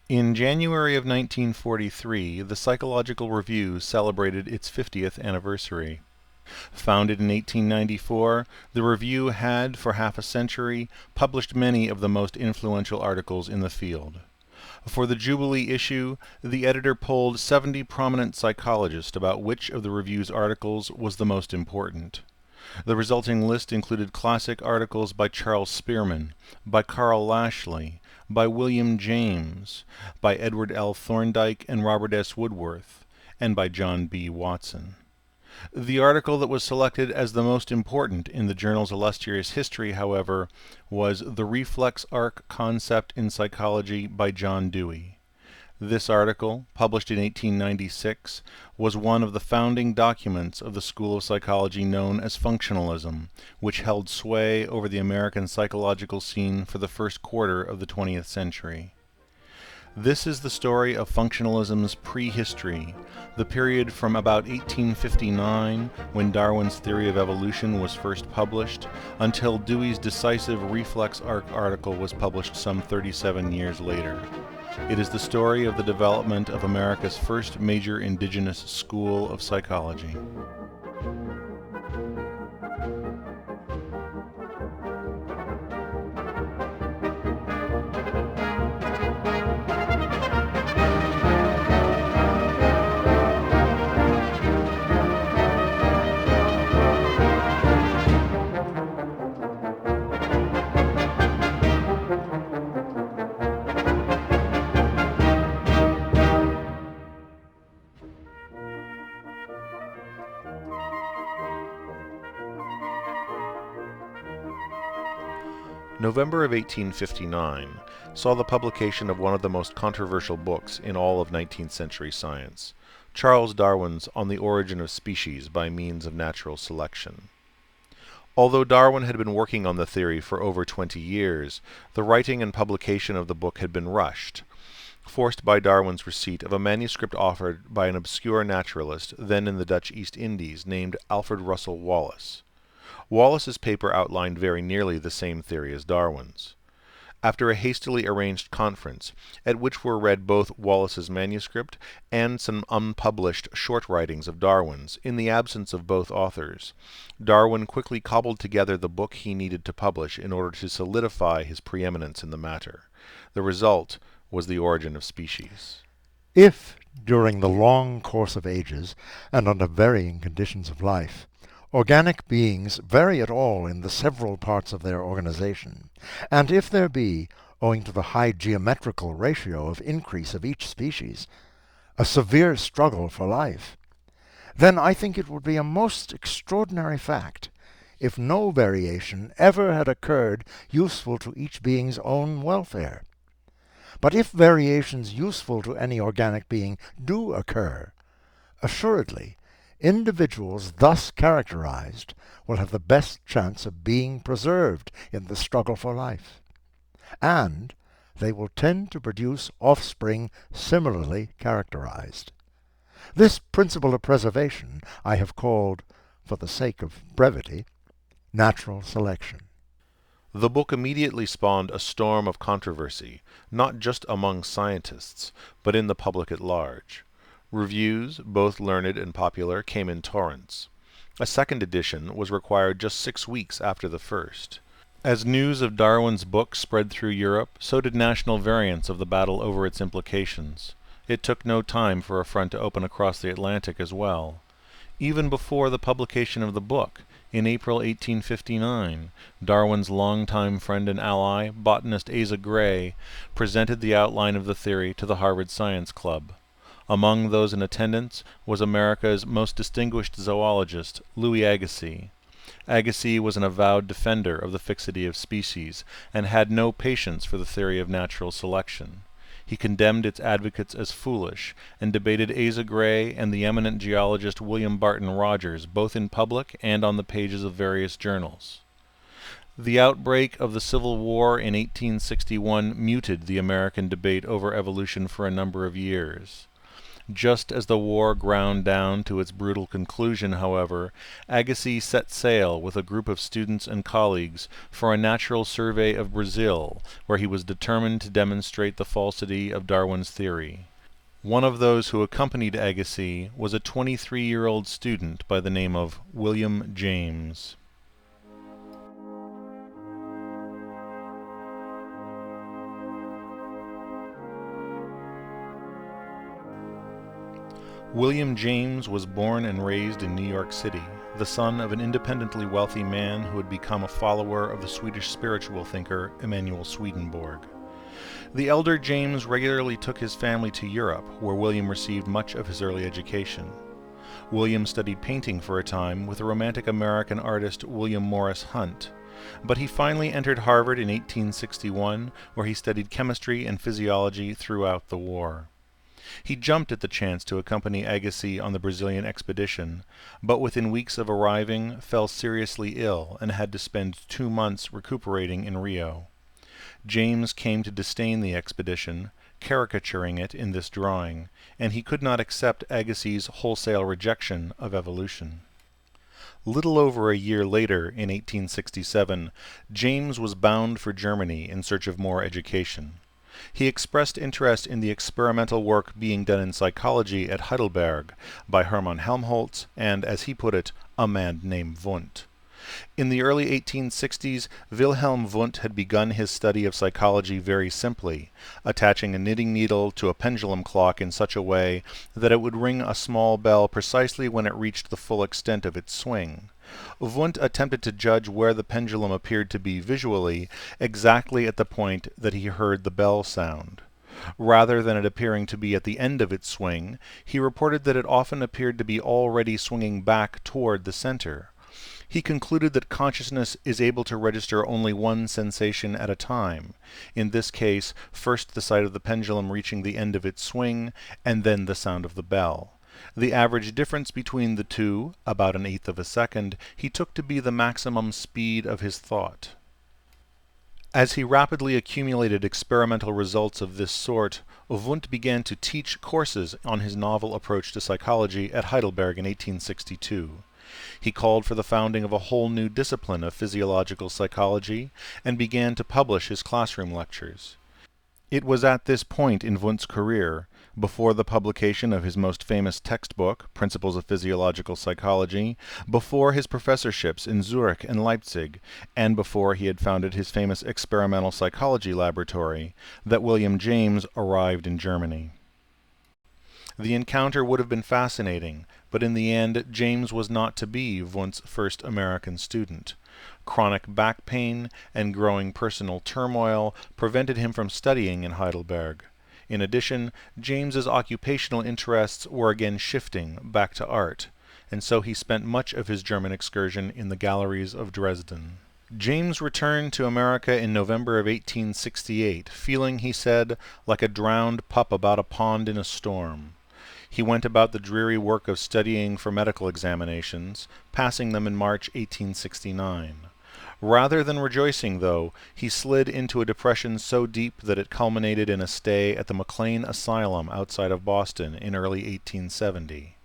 In January of 1943, the Psychological Review celebrated its 50th anniversary. Founded in 1894, the Review had, for half a century, published many of the most influential articles in the field. For the Jubilee issue, the editor polled 70 prominent psychologists about which of the Review's articles was the most important. The resulting list included classic articles by Charles Spearman, by Carl Lashley, by William James, by Edward L. Thorndike and Robert S. Woodworth, and by John B. Watson. The article that was selected as the most important in the journal's illustrious history, however, was The Reflex Arc Concept in Psychology by John Dewey. This article, published in 1896, was one of the founding documents of the school of psychology known as functionalism, which held sway over the American psychological scene for the first quarter of the 20th century. This is the story of functionalism's prehistory, the period from about 1859, when Darwin's theory of evolution was first published, until Dewey's decisive reflex arc article was published some 37 years later. It is the story of the development of America's first major indigenous school of psychology. November of 1859 saw the publication of one of the most controversial books in all of 19th century science, Charles Darwin's On the Origin of Species by Means of Natural Selection. Although Darwin had been working on the theory for over 20 years, the writing and publication of the book had been rushed, forced by Darwin's receipt of a manuscript offered by an obscure naturalist then in the Dutch East Indies named Alfred Russel Wallace. Wallace's paper outlined very nearly the same theory as Darwin's. After a hastily arranged conference, at which were read both Wallace's manuscript and some unpublished short writings of Darwin's, in the absence of both authors, Darwin quickly cobbled together the book he needed to publish in order to solidify his preeminence in the matter. The result was The Origin of Species. If, during the long course of ages, and under varying conditions of life, organic beings vary at all in the several parts of their organization, and if there be, owing to the high geometrical ratio of increase of each species, a severe struggle for life, then I think it would be a most extraordinary fact if no variation ever had occurred useful to each being's own welfare. But if variations useful to any organic being do occur, assuredly individuals thus characterized will have the best chance of being preserved in the struggle for life, and they will tend to produce offspring similarly characterized. This principle of preservation I have called, for the sake of brevity, natural selection. The book immediately spawned a storm of controversy, not just among scientists, but in the public at large. Reviews, both learned and popular, came in torrents. A second edition was required just 6 weeks after the first. As news of Darwin's book spread through Europe, so did national variants of the battle over its implications. It took no time for a front to open across the Atlantic as well. Even before the publication of the book, in April 1859, Darwin's longtime friend and ally, botanist Asa Gray, presented the outline of the theory to the Harvard Science Club. Among those in attendance was America's most distinguished zoologist, Louis Agassiz. Agassiz was an avowed defender of the fixity of species, and had no patience for the theory of natural selection. He condemned its advocates as foolish, and debated Asa Gray and the eminent geologist William Barton Rogers, both in public and on the pages of various journals. The outbreak of the Civil War in 1861 muted the American debate over evolution for a number of years. Just as the war ground down to its brutal conclusion, however, Agassiz set sail with a group of students and colleagues for a natural survey of Brazil, where he was determined to demonstrate the falsity of Darwin's theory. One of those who accompanied Agassiz was a 23-year-old student by the name of William James. William James was born and raised in New York City, the son of an independently wealthy man who had become a follower of the Swedish spiritual thinker Emanuel Swedenborg. The elder James regularly took his family to Europe, where William received much of his early education. William studied painting for a time with the romantic American artist William Morris Hunt, but he finally entered Harvard in 1861, where he studied chemistry and physiology throughout the war. He jumped at the chance to accompany Agassiz on the Brazilian expedition, but within weeks of arriving fell seriously ill and had to spend 2 months recuperating in Rio. James came to disdain the expedition, caricaturing it in this drawing, and he could not accept Agassiz's wholesale rejection of evolution. Little over a year later, in 1867, James was bound for Germany in search of more education. He expressed interest in the experimental work being done in psychology at Heidelberg by Hermann Helmholtz and, as he put it, a man named Wundt. In the early 1860s, Wilhelm Wundt had begun his study of psychology very simply, attaching a knitting needle to a pendulum clock in such a way that it would ring a small bell precisely when it reached the full extent of its swing. Wundt attempted to judge where the pendulum appeared to be visually, exactly at the point that he heard the bell sound. Rather than it appearing to be at the end of its swing, he reported that it often appeared to be already swinging back toward the center. He concluded that consciousness is able to register only one sensation at a time, in this case, first the sight of the pendulum reaching the end of its swing, and then the sound of the bell. The average difference between the two, about 1/8 of a second, he took to be the maximum speed of his thought. As he rapidly accumulated experimental results of this sort, Wundt began to teach courses on his novel approach to psychology at Heidelberg in 1862. He called for the founding of a whole new discipline of physiological psychology and began to publish his classroom lectures. It was at this point in Wundt's career, before the publication of his most famous textbook, Principles of Physiological Psychology, before his professorships in Zurich and Leipzig, and before he had founded his famous experimental psychology laboratory, that William James arrived in Germany. The encounter would have been fascinating, but in the end James was not to be Wundt's first American student. Chronic back pain and growing personal turmoil prevented him from studying in Heidelberg. In addition, James's occupational interests were again shifting back to art, and so he spent much of his German excursion in the galleries of Dresden. James returned to America in November of 1868, feeling, he said, like a drowned pup about a pond in a storm. He went about the dreary work of studying for medical examinations, passing them in March 1869. Rather than rejoicing, though, he slid into a depression so deep that it culminated in a stay at the McLean Asylum outside of Boston in early 1870.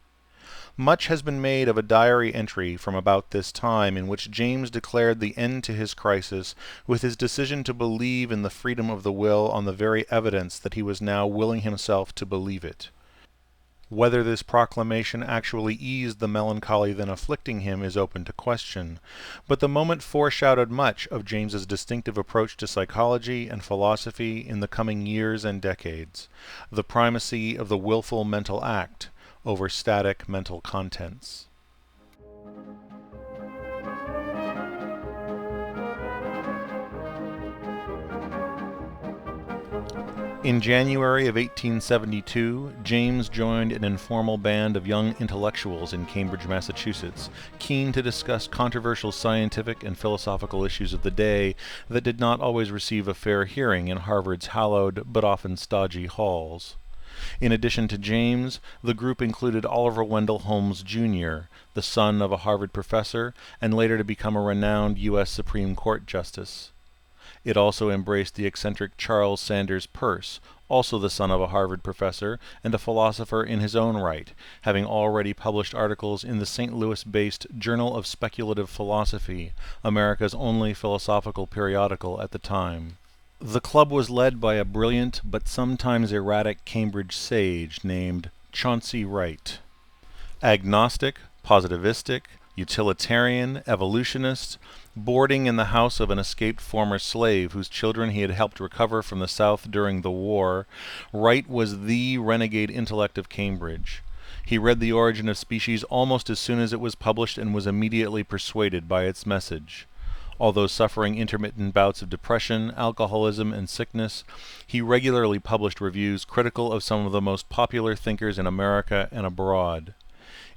Much has been made of a diary entry from about this time in which James declared the end to his crisis with his decision to believe in the freedom of the will on the very evidence that he was now willing himself to believe it. Whether this proclamation actually eased the melancholy then afflicting him is open to question, but the moment foreshadowed much of James's distinctive approach to psychology and philosophy in the coming years and decades, the primacy of the willful mental act over static mental contents. In January of 1872, James joined an informal band of young intellectuals in Cambridge, Massachusetts, keen to discuss controversial scientific and philosophical issues of the day that did not always receive a fair hearing in Harvard's hallowed but often stodgy halls. In addition to James, the group included Oliver Wendell Holmes, Jr., the son of a Harvard professor and later to become a renowned U.S. Supreme Court justice. It also embraced the eccentric Charles Sanders Peirce, also the son of a Harvard professor and a philosopher in his own right, having already published articles in the St. Louis-based Journal of Speculative Philosophy, America's only philosophical periodical at the time. The club was led by a brilliant but sometimes erratic Cambridge sage named Chauncey Wright. Agnostic, positivistic, utilitarian, evolutionist, boarding in the house of an escaped former slave whose children he had helped recover from the South during the war, Wright was the renegade intellect of Cambridge. He read The Origin of Species almost as soon as it was published and was immediately persuaded by its message. Although suffering intermittent bouts of depression, alcoholism, and sickness, he regularly published reviews critical of some of the most popular thinkers in America and abroad.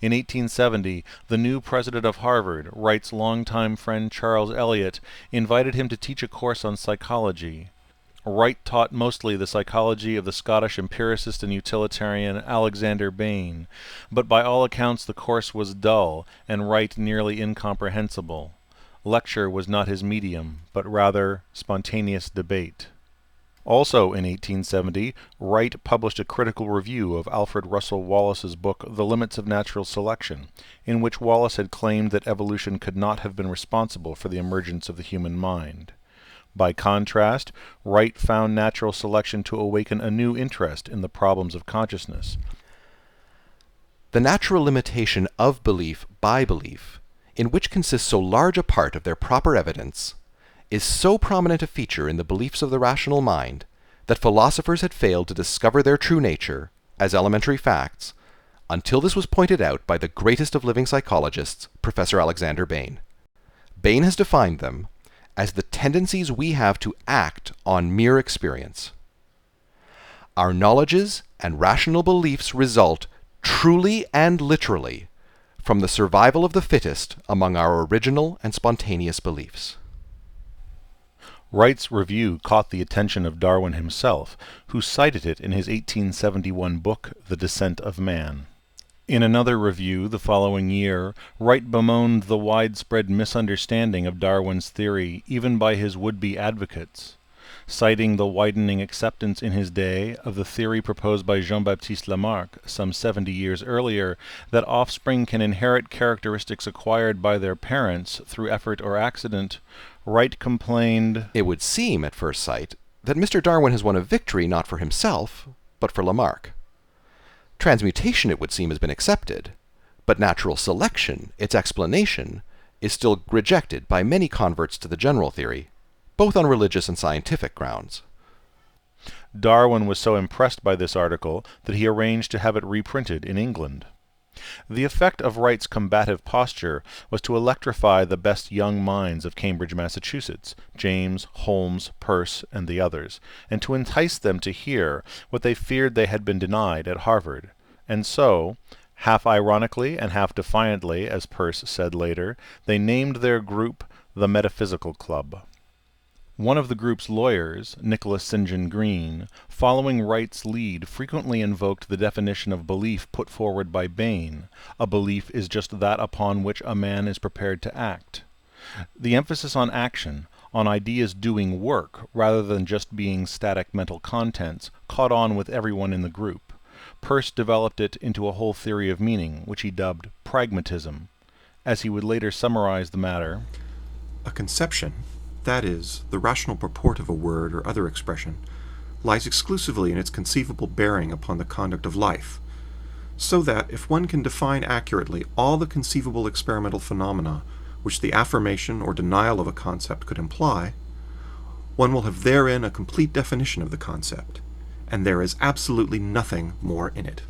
In 1870, the new president of Harvard, Wright's longtime friend Charles Eliot, invited him to teach a course on psychology. Wright taught mostly the psychology of the Scottish empiricist and utilitarian Alexander Bain, but by all accounts the course was dull, and Wright nearly incomprehensible. Lecture was not his medium, but rather spontaneous debate. Also in 1870, Wright published a critical review of Alfred Russel Wallace's book The Limits of Natural Selection, in which Wallace had claimed that evolution could not have been responsible for the emergence of the human mind. By contrast, Wright found natural selection to awaken a new interest in the problems of consciousness. The natural limitation of belief by belief, in which consists so large a part of their proper evidence, is so prominent a feature in the beliefs of the rational mind that philosophers had failed to discover their true nature as elementary facts until this was pointed out by the greatest of living psychologists, Professor Alexander Bain. Bain has defined them as the tendencies we have to act on mere experience. Our knowledges and rational beliefs result truly and literally from the survival of the fittest among our original and spontaneous beliefs. Wright's review caught the attention of Darwin himself, who cited it in his 1871 book, The Descent of Man. In another review the following year, Wright bemoaned the widespread misunderstanding of Darwin's theory, even by his would-be advocates. Citing the widening acceptance in his day of the theory proposed by Jean-Baptiste Lamarck some 70 years earlier, that offspring can inherit characteristics acquired by their parents through effort or accident, Wright complained, "It would seem, at first sight, that Mr. Darwin has won a victory not for himself, but for Lamarck. Transmutation, it would seem, has been accepted, but natural selection, its explanation, is still rejected by many converts to the general theory, both on religious and scientific grounds." Darwin was so impressed by this article that he arranged to have it reprinted in England. The effect of Wright's combative posture was to electrify the best young minds of Cambridge, Massachusetts, James, Holmes, Peirce, and the others, and to entice them to hear what they feared they had been denied at Harvard. And so, half ironically and half defiantly, as Peirce said later, they named their group the Metaphysical Club. One of the group's lawyers, Nicholas St. John Green, following Wright's lead, frequently invoked the definition of belief put forward by Bain: a belief is just that upon which a man is prepared to act. The emphasis on action, on ideas doing work rather than just being static mental contents, caught on with everyone in the group. Peirce developed it into a whole theory of meaning, which he dubbed pragmatism. As he would later summarize the matter, "A conception, that is, the rational purport of a word or other expression, lies exclusively in its conceivable bearing upon the conduct of life, so that if one can define accurately all the conceivable experimental phenomena which the affirmation or denial of a concept could imply, one will have therein a complete definition of the concept, and there is absolutely nothing more in it."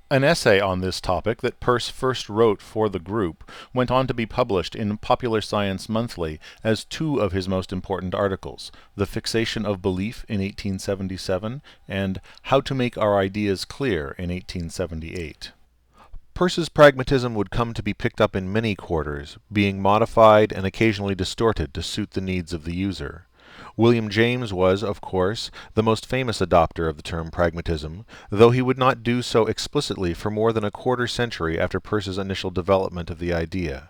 An essay on this topic that Peirce first wrote for the group went on to be published in Popular Science Monthly as two of his most important articles, The Fixation of Belief in 1877 and How to Make Our Ideas Clear in 1878. Peirce's pragmatism would come to be picked up in many quarters, being modified and occasionally distorted to suit the needs of the user. William James was, of course, the most famous adopter of the term pragmatism, though he would not do so explicitly for more than a quarter century after Peirce's initial development of the idea.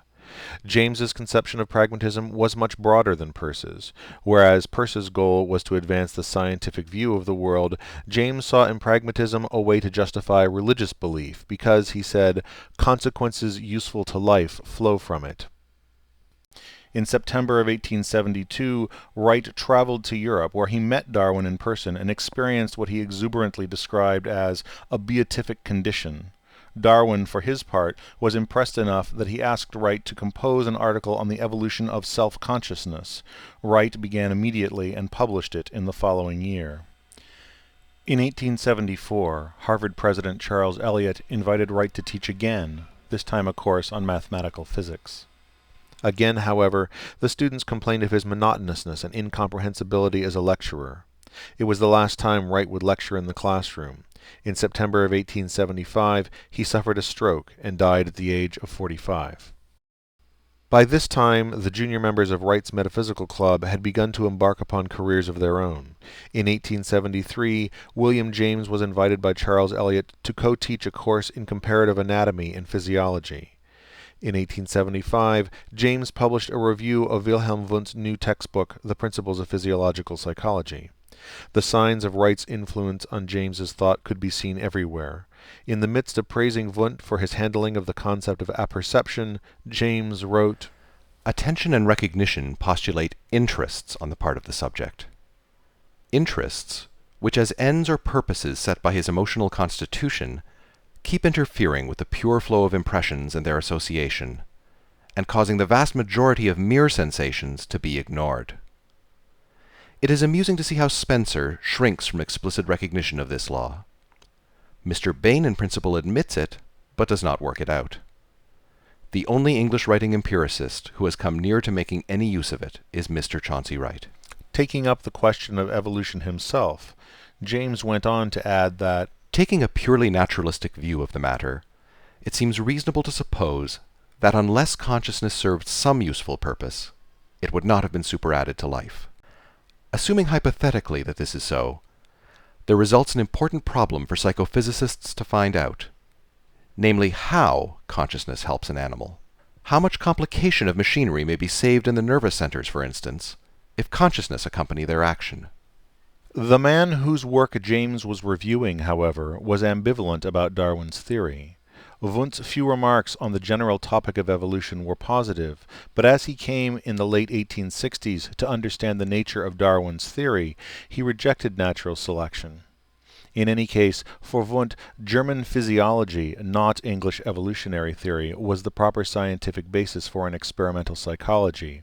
James's conception of pragmatism was much broader than Peirce's. Whereas Peirce's goal was to advance the scientific view of the world, James saw in pragmatism a way to justify religious belief because, he said, consequences useful to life flow from it. In September of 1872, Wright traveled to Europe, where he met Darwin in person and experienced what he exuberantly described as a beatific condition. Darwin, for his part, was impressed enough that he asked Wright to compose an article on the evolution of self-consciousness. Wright began immediately and published it in the following year. In 1874, Harvard President Charles Eliot invited Wright to teach again, this time a course on mathematical physics. Again, however, the students complained of his monotonousness and incomprehensibility as a lecturer. It was the last time Wright would lecture in the classroom. In September of 1875, he suffered a stroke and died at the age of 45. By this time, the junior members of Wright's Metaphysical Club had begun to embark upon careers of their own. In 1873, William James was invited by Charles Eliot to co-teach a course in comparative anatomy and physiology. In 1875, James published a review of Wilhelm Wundt's new textbook, The Principles of Physiological Psychology. The signs of Wright's influence on James's thought could be seen everywhere. In the midst of praising Wundt for his handling of the concept of apperception, James wrote, "Attention and recognition postulate interests on the part of the subject. Interests, which as ends or purposes set by his emotional constitution, keep interfering with the pure flow of impressions and their association, and causing the vast majority of mere sensations to be ignored. It is amusing to see how Spencer shrinks from explicit recognition of this law. Mr. Bain in principle admits it, but does not work it out. The only English-writing empiricist who has come near to making any use of it is Mr. Chauncey Wright." Taking up the question of evolution himself, James went on to add that, "Taking a purely naturalistic view of the matter, it seems reasonable to suppose that unless consciousness served some useful purpose, it would not have been superadded to life. Assuming hypothetically that this is so, there results an important problem for psychophysicists to find out, namely how consciousness helps an animal. How much complication of machinery may be saved in the nervous centers, for instance, if consciousness accompany their action?" The man whose work James was reviewing, however, was ambivalent about Darwin's theory. Wundt's few remarks on the general topic of evolution were positive, but as he came in the late 1860s to understand the nature of Darwin's theory, he rejected natural selection. In any case, for Wundt, German physiology, not English evolutionary theory, was the proper scientific basis for an experimental psychology.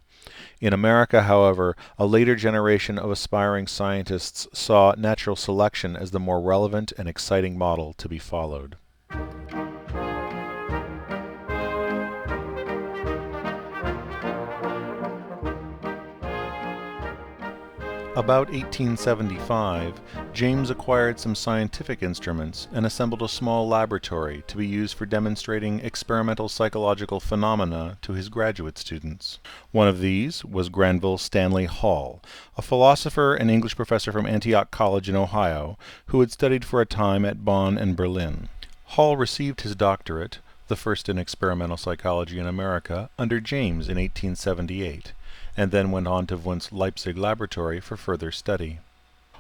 In America, however, a later generation of aspiring scientists saw natural selection as the more relevant and exciting model to be followed. About 1875, James acquired some scientific instruments and assembled a small laboratory to be used for demonstrating experimental psychological phenomena to his graduate students. One of these was Granville Stanley Hall, a philosopher and English professor from Antioch College in Ohio, who had studied for a time at Bonn and Berlin. Hall received his doctorate, the first in experimental psychology in America, under James in 1878. And then went on to Wundt's Leipzig laboratory for further study.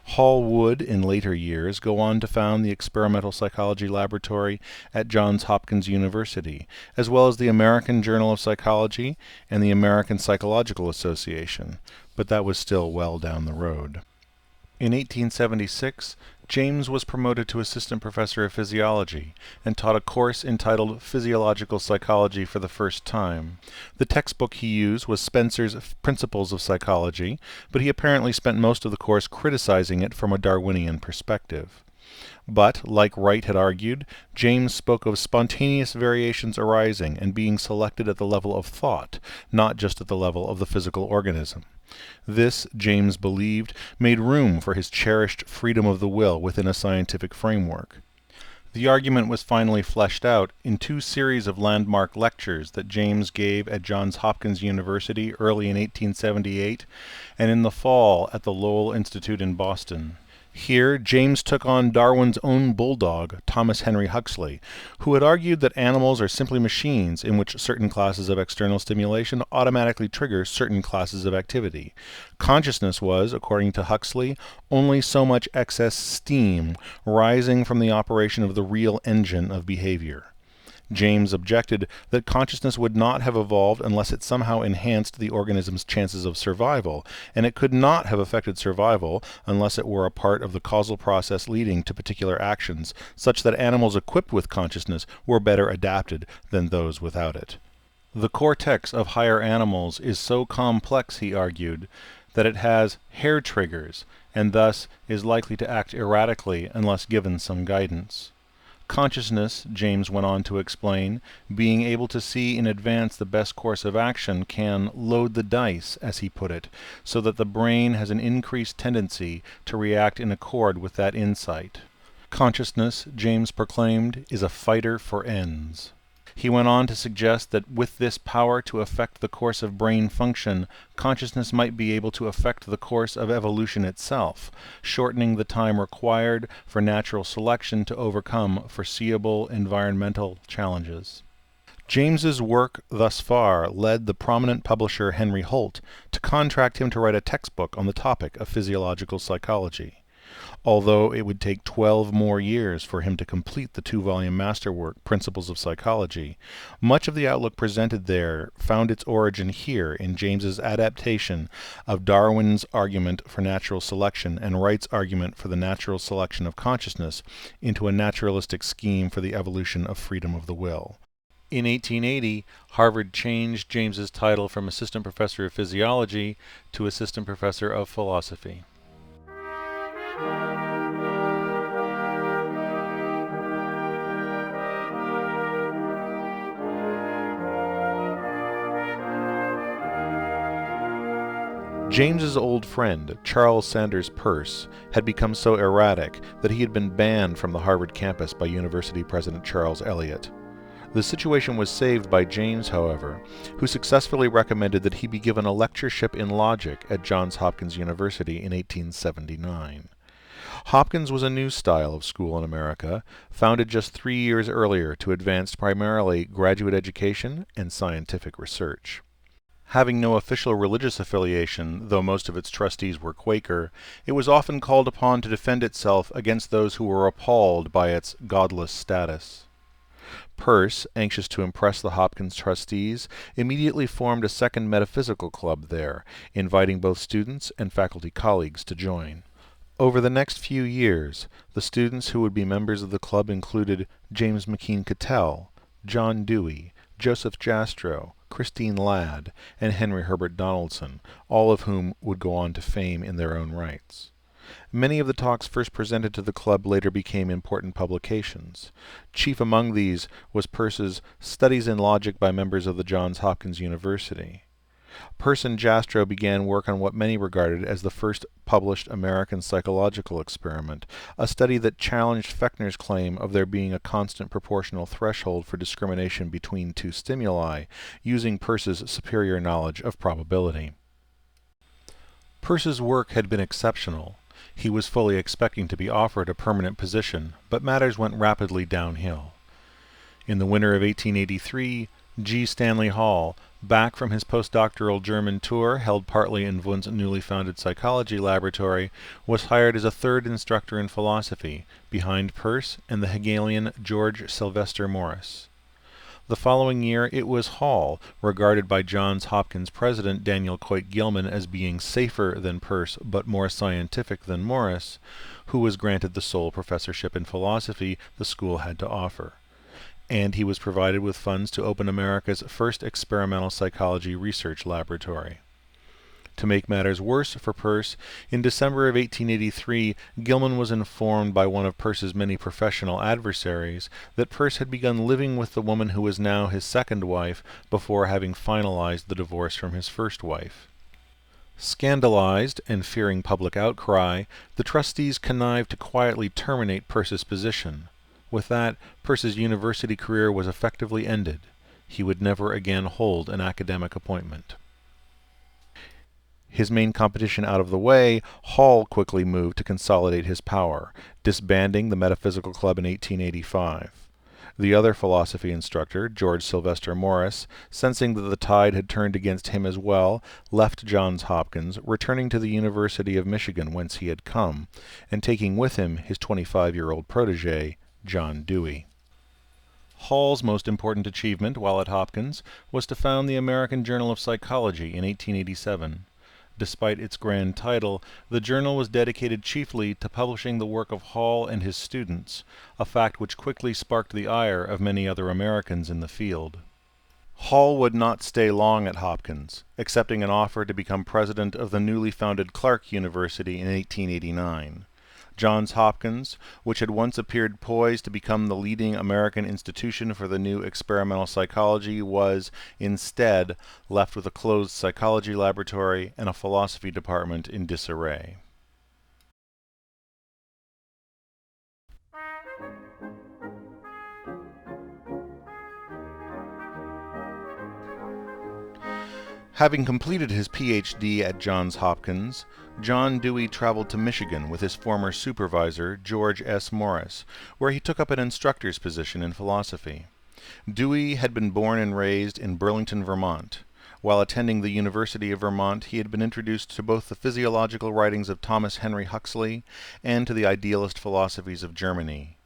Hall would, in later years, go on to found the Experimental Psychology Laboratory at Johns Hopkins University, as well as the American Journal of Psychology and the American Psychological Association, but that was still well down the road. In 1876, James was promoted to assistant professor of physiology and taught a course entitled Physiological Psychology for the first time. The textbook he used was Spencer's Principles of Psychology, but he apparently spent most of the course criticizing it from a Darwinian perspective. But, like Wright had argued, James spoke of spontaneous variations arising and being selected at the level of thought, not just at the level of the physical organism. This, James believed, made room for his cherished freedom of the will within a scientific framework. The argument was finally fleshed out in two series of landmark lectures that James gave at Johns Hopkins University early in 1878 and in the fall at the Lowell Institute in Boston. Here, James took on Darwin's own bulldog, Thomas Henry Huxley, who had argued that animals are simply machines in which certain classes of external stimulation automatically trigger certain classes of activity. Consciousness was, according to Huxley, only so much excess steam rising from the operation of the real engine of behavior. James objected that consciousness would not have evolved unless it somehow enhanced the organism's chances of survival, and it could not have affected survival unless it were a part of the causal process leading to particular actions, such that animals equipped with consciousness were better adapted than those without it. The cortex of higher animals is so complex, he argued, that it has hair triggers, and thus is likely to act erratically unless given some guidance. Consciousness, James went on to explain, being able to see in advance the best course of action, can load the dice, as he put it, so that the brain has an increased tendency to react in accord with that insight. Consciousness, James proclaimed, is a fighter for ends. He went on to suggest that with this power to affect the course of brain function, consciousness might be able to affect the course of evolution itself, shortening the time required for natural selection to overcome foreseeable environmental challenges. James's work thus far led the prominent publisher Henry Holt to contract him to write a textbook on the topic of physiological psychology. Although it would take 12 more years for him to complete the 2-volume masterwork, Principles of Psychology, much of the outlook presented there found its origin here in James's adaptation of Darwin's argument for natural selection and Wright's argument for the natural selection of consciousness into a naturalistic scheme for the evolution of freedom of the will. In 1880, Harvard changed James's title from assistant professor of physiology to assistant professor of philosophy. James's old friend, Charles Sanders Peirce, had become so erratic that he had been banned from the Harvard campus by University President Charles Eliot. The situation was saved by James, however, who successfully recommended that he be given a lectureship in logic at Johns Hopkins University in 1879. Hopkins was a new style of school in America, founded just 3 years earlier to advance primarily graduate education and scientific research. Having no official religious affiliation, though most of its trustees were Quaker, it was often called upon to defend itself against those who were appalled by its godless status. Peirce, anxious to impress the Hopkins trustees, immediately formed a second metaphysical club there, inviting both students and faculty colleagues to join. Over the next few years, the students who would be members of the club included James McKean Cattell, John Dewey, Joseph Jastrow, Christine Ladd, and Henry Herbert Donaldson, all of whom would go on to fame in their own rights. Many of the talks first presented to the club later became important publications. Chief among these was Peirce's Studies in Logic by Members of the Johns Hopkins University. Peirce and Jastrow began work on what many regarded as the first published American psychological experiment, a study that challenged Fechner's claim of there being a constant proportional threshold for discrimination between two stimuli, using Peirce's superior knowledge of probability. Peirce's work had been exceptional. He was fully expecting to be offered a permanent position, but matters went rapidly downhill. In the winter of 1883, G. Stanley Hall, back from his postdoctoral German tour held partly in Wundt's newly founded psychology laboratory, was hired as a third instructor in philosophy, behind Peirce and the Hegelian George Sylvester Morris. The following year it was Hall, regarded by Johns Hopkins president Daniel Coit Gilman as being safer than Peirce but more scientific than Morris, who was granted the sole professorship in philosophy the school had to offer. And he was provided with funds to open America's first experimental psychology research laboratory. To make matters worse for Peirce, in December of 1883, Gilman was informed by one of Peirce's many professional adversaries that Peirce had begun living with the woman who was now his second wife before having finalized the divorce from his first wife. Scandalized and fearing public outcry, the trustees connived to quietly terminate Peirce's position. With that, Peirce's university career was effectively ended. He would never again hold an academic appointment. His main competition out of the way, Hall quickly moved to consolidate his power, disbanding the Metaphysical Club in 1885. The other philosophy instructor, George Sylvester Morris, sensing that the tide had turned against him as well, left Johns Hopkins, returning to the University of Michigan whence he had come, and taking with him his 25-year-old protege, John Dewey. Hall's most important achievement while at Hopkins was to found the American Journal of Psychology in 1887. Despite its grand title, the journal was dedicated chiefly to publishing the work of Hall and his students, a fact which quickly sparked the ire of many other Americans in the field. Hall would not stay long at Hopkins, accepting an offer to become president of the newly founded Clark University in 1889. Johns Hopkins, which had once appeared poised to become the leading American institution for the new experimental psychology, was, instead, left with a closed psychology laboratory and a philosophy department in disarray. Having completed his Ph.D. at Johns Hopkins, John Dewey traveled to Michigan with his former supervisor, George S. Morris, where he took up an instructor's position in philosophy. Dewey had been born and raised in Burlington, Vermont. While attending the University of Vermont, he had been introduced to both the physiological writings of Thomas Henry Huxley and to the idealist philosophies of Germany.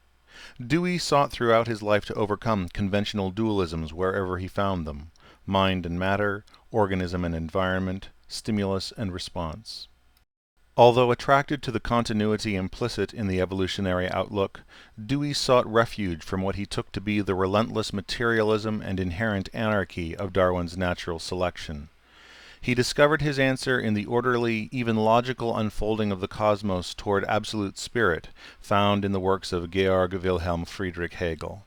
Dewey sought throughout his life to overcome conventional dualisms wherever he found them: mind and matter, organism and environment, stimulus and response. Although attracted to the continuity implicit in the evolutionary outlook, Dewey sought refuge from what he took to be the relentless materialism and inherent anarchy of Darwin's natural selection. He discovered his answer in the orderly, even logical unfolding of the cosmos toward absolute spirit, found in the works of Georg Wilhelm Friedrich Hegel.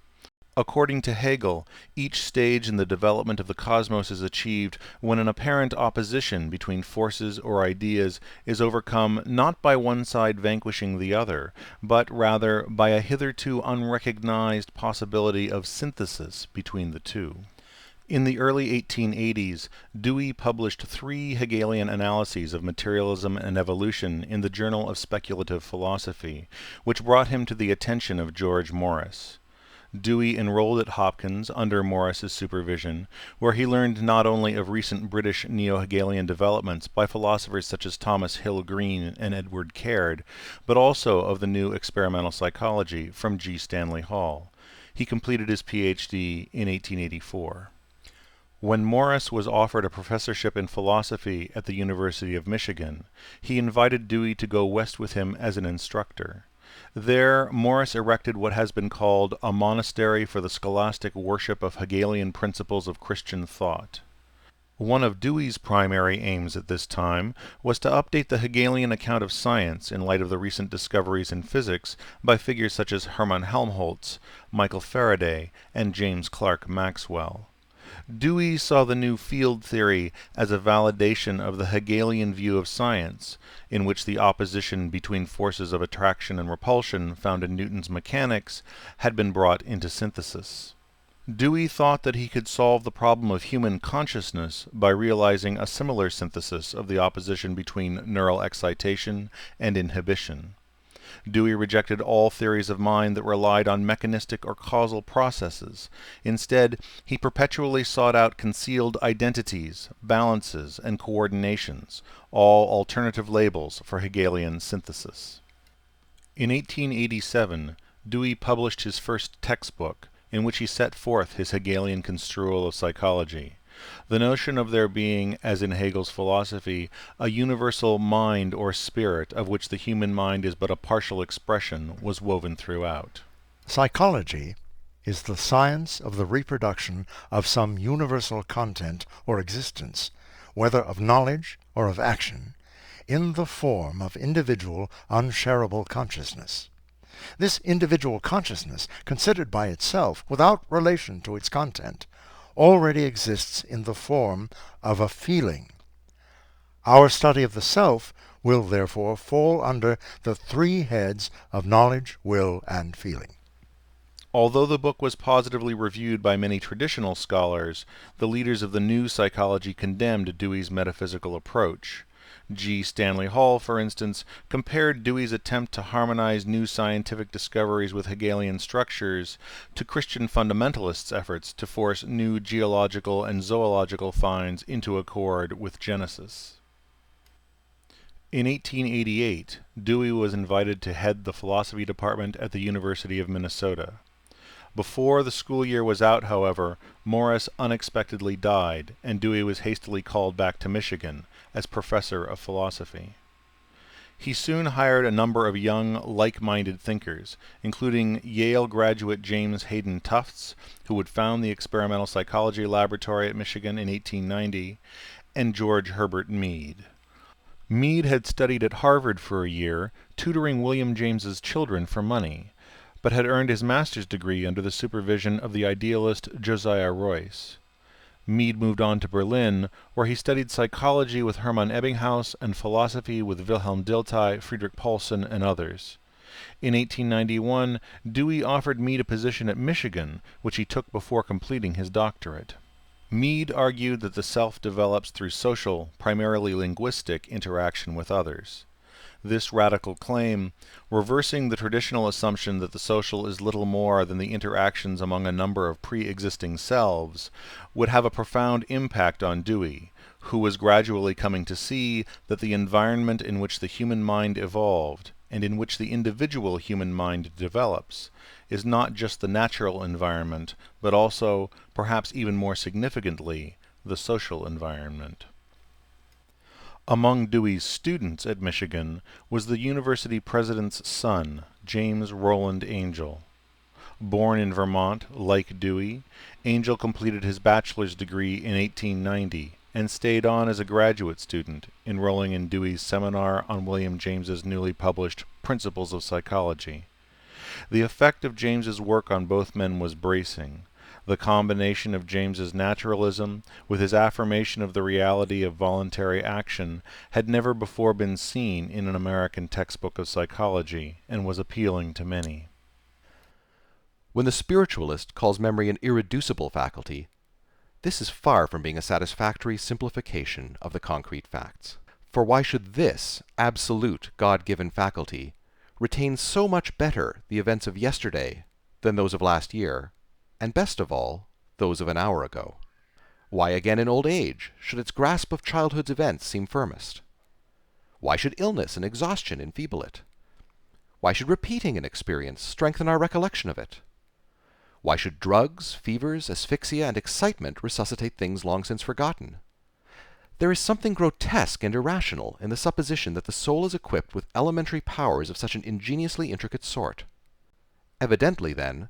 According to Hegel, each stage in the development of the cosmos is achieved when an apparent opposition between forces or ideas is overcome not by one side vanquishing the other, but rather by a hitherto unrecognized possibility of synthesis between the two. In the early 1880s, Dewey published 3 Hegelian analyses of materialism and evolution in the Journal of Speculative Philosophy, which brought him to the attention of George Morris. Dewey enrolled at Hopkins under Morris's supervision, where he learned not only of recent British neo-Hegelian developments by philosophers such as Thomas Hill Green and Edward Caird, but also of the new experimental psychology from G. Stanley Hall. He completed his Ph.D. in 1884. When Morris was offered a professorship in philosophy at the University of Michigan, he invited Dewey to go west with him as an instructor. There, Morris erected what has been called a monastery for the scholastic worship of Hegelian principles of Christian thought. One of Dewey's primary aims at this time was to update the Hegelian account of science in light of the recent discoveries in physics by figures such as Hermann Helmholtz, Michael Faraday, and James Clerk Maxwell. Dewey saw the new field theory as a validation of the Hegelian view of science, in which the opposition between forces of attraction and repulsion found in Newton's mechanics had been brought into synthesis. Dewey thought that he could solve the problem of human consciousness by realizing a similar synthesis of the opposition between neural excitation and inhibition. Dewey rejected all theories of mind that relied on mechanistic or causal processes. Instead, he perpetually sought out concealed identities, balances, and coordinations, all alternative labels for Hegelian synthesis. In 1887, Dewey published his first textbook, in which he set forth his Hegelian construal of psychology. The notion of there being, as in Hegel's philosophy, a universal mind or spirit of which the human mind is but a partial expression was woven throughout. Psychology is the science of the reproduction of some universal content or existence, whether of knowledge or of action, in the form of individual unshareable consciousness. This individual consciousness, considered by itself without relation to its content, already exists in the form of a feeling. Our study of the self will therefore fall under the 3 heads of knowledge, will, and feeling. Although the book was positively reviewed by many traditional scholars, the leaders of the new psychology condemned Dewey's metaphysical approach. G. Stanley Hall, for instance, compared Dewey's attempt to harmonize new scientific discoveries with Hegelian structures to Christian fundamentalists' efforts to force new geological and zoological finds into accord with Genesis. In 1888, Dewey was invited to head the philosophy department at the University of Minnesota. Before the school year was out, however, Morris unexpectedly died, and Dewey was hastily called back to Michigan as professor of philosophy. He soon hired a number of young, like-minded thinkers, including Yale graduate James Hayden Tufts, who would found the Experimental Psychology Laboratory at Michigan in 1890, and George Herbert Mead. Mead had studied at Harvard for a year, tutoring William James's children for money, but had earned his master's degree under the supervision of the idealist Josiah Royce. Mead moved on to Berlin, where he studied psychology with Hermann Ebbinghaus and philosophy with Wilhelm Dilthey, Friedrich Paulsen, and others. In 1891, Dewey offered Mead a position at Michigan, which he took before completing his doctorate. Mead argued that the self develops through social, primarily linguistic, interaction with others. This radical claim, reversing the traditional assumption that the social is little more than the interactions among a number of pre-existing selves, would have a profound impact on Dewey, who was gradually coming to see that the environment in which the human mind evolved, and in which the individual human mind develops, is not just the natural environment, but also, perhaps even more significantly, the social environment. Among Dewey's students at Michigan was the university president's son, James Rowland Angell. Born in Vermont, like Dewey, Angell completed his bachelor's degree in 1890 and stayed on as a graduate student, enrolling in Dewey's seminar on William James's newly published Principles of Psychology. The effect of James's work on both men was bracing. The combination of James's naturalism with his affirmation of the reality of voluntary action had never before been seen in an American textbook of psychology, and was appealing to many. When the spiritualist calls memory an irreducible faculty, this is far from being a satisfactory simplification of the concrete facts. For why should this absolute God-given faculty retain so much better the events of yesterday than those of last year, and best of all, those of an hour ago? Why again in old age should its grasp of childhood's events seem firmest? Why should illness and exhaustion enfeeble it? Why should repeating an experience strengthen our recollection of it? Why should drugs, fevers, asphyxia, and excitement resuscitate things long since forgotten? There is something grotesque and irrational in the supposition that the soul is equipped with elementary powers of such an ingeniously intricate sort. Evidently, then,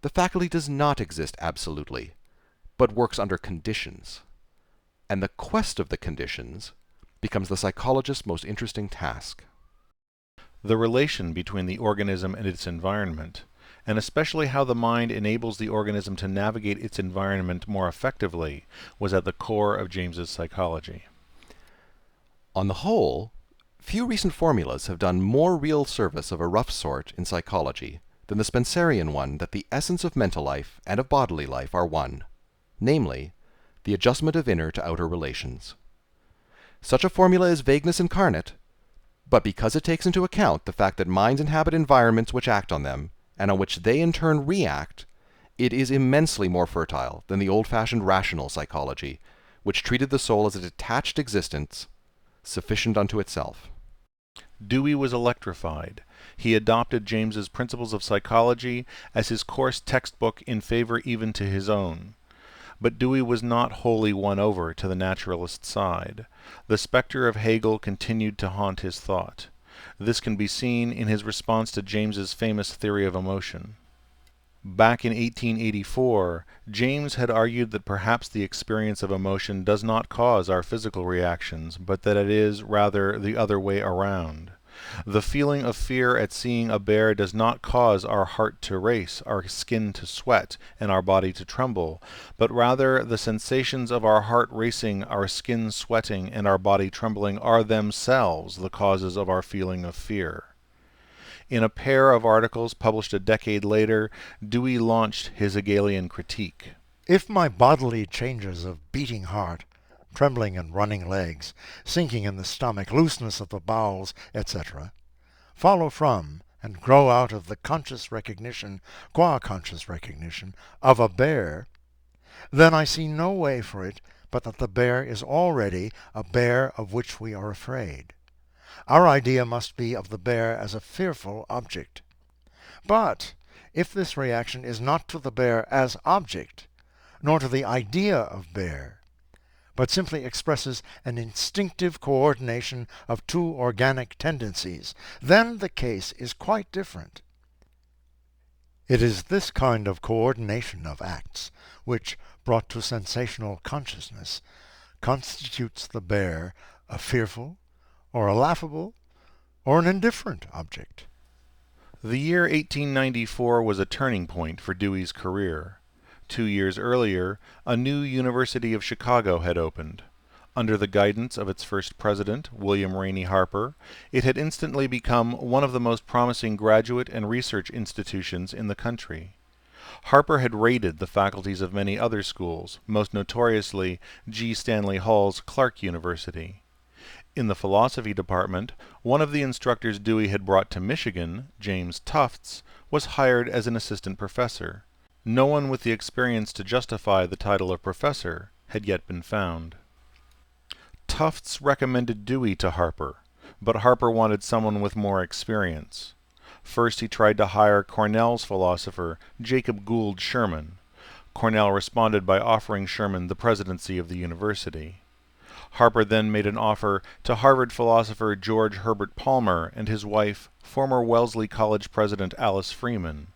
the faculty does not exist absolutely, but works under conditions. And the quest of the conditions becomes the psychologist's most interesting task. The relation between the organism and its environment, and especially how the mind enables the organism to navigate its environment more effectively, was at the core of James's psychology. On the whole, few recent formulas have done more real service of a rough sort in psychology than the Spencerian one that the essence of mental life and of bodily life are one, namely, the adjustment of inner to outer relations. Such a formula is vagueness incarnate, but because it takes into account the fact that minds inhabit environments which act on them, and on which they in turn react, it is immensely more fertile than the old-fashioned rational psychology, which treated the soul as a detached existence, sufficient unto itself. Dewey was electrified. He adopted James's Principles of Psychology as his course textbook in favor even to his own. But Dewey was not wholly won over to the naturalist side. The specter of Hegel continued to haunt his thought. This can be seen in his response to James's famous theory of emotion. Back in 1884, James had argued that perhaps the experience of emotion does not cause our physical reactions, but that it is, rather, the other way around. The feeling of fear at seeing a bear does not cause our heart to race, our skin to sweat, and our body to tremble, but rather the sensations of our heart racing, our skin sweating, and our body trembling are themselves the causes of our feeling of fear. In a pair of articles published a decade later, Dewey launched his Hegelian critique. If my bodily changes of beating heart, trembling and running legs, sinking in the stomach, looseness of the bowels, etc., follow from and grow out of the conscious recognition, qua-conscious recognition, of a bear, then I see no way for it but that the bear is already a bear of which we are afraid. Our idea must be of the bear as a fearful object. But if this reaction is not to the bear as object, nor to the idea of bear, but simply expresses an instinctive coordination of two organic tendencies, then the case is quite different. It is this kind of coordination of acts which, brought to sensational consciousness, constitutes the bear a fearful, or a laughable, or an indifferent object. The year 1894 was a turning point for Dewey's career. 2 years earlier, a new University of Chicago had opened. Under the guidance of its first president, William Rainey Harper, it had instantly become one of the most promising graduate and research institutions in the country. Harper had raided the faculties of many other schools, most notoriously G. Stanley Hall's Clark University. In the philosophy department, one of the instructors Dewey had brought to Michigan, James Tufts, was hired as an assistant professor. No one with the experience to justify the title of professor had yet been found. Tufts recommended Dewey to Harper, but Harper wanted someone with more experience. First he tried to hire Cornell's philosopher, Jacob Gould Sherman. Cornell responded by offering Sherman the presidency of the university. Harper then made an offer to Harvard philosopher George Herbert Palmer and his wife, former Wellesley College president Alice Freeman.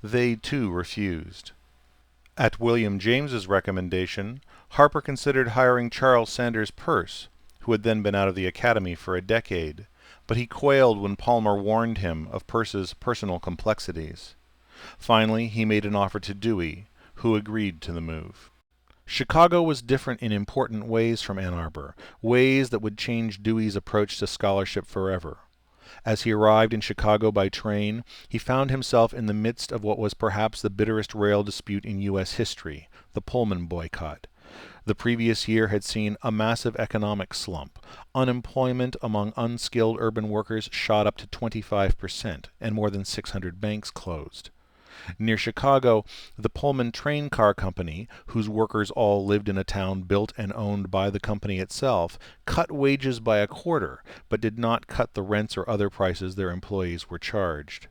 They, too, refused. At William James's recommendation, Harper considered hiring Charles Sanders Peirce, who had then been out of the academy for a decade, but he quailed when Palmer warned him of Peirce's personal complexities. Finally, he made an offer to Dewey, who agreed to the move. Chicago was different in important ways from Ann Arbor, ways that would change Dewey's approach to scholarship forever. As he arrived in Chicago by train, he found himself in the midst of what was perhaps the bitterest rail dispute in U.S. history, the Pullman boycott. The previous year had seen a massive economic slump. Unemployment among unskilled urban workers shot up to 25%, and more than 600 banks closed. Near Chicago, the Pullman train car company, whose workers all lived in a town built and owned by the company itself, cut wages by a quarter, but did not cut the rents or other prices their employees were charged.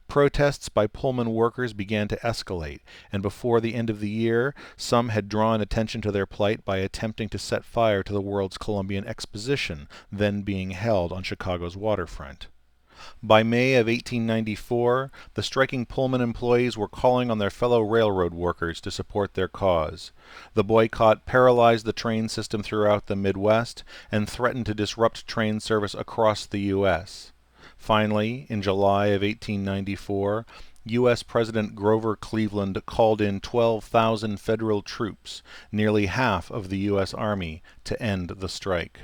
Protests by Pullman workers began to escalate, and before the end of the year, some had drawn attention to their plight by attempting to set fire to the World's Columbian Exposition, then being held on Chicago's waterfront. By May of 1894, the striking Pullman employees were calling on their fellow railroad workers to support their cause. The boycott paralyzed the train system throughout the Midwest and threatened to disrupt train service across the U.S. Finally, in July of 1894, U.S. President Grover Cleveland called in 12,000 federal troops, nearly half of the U.S. Army, to end the strike.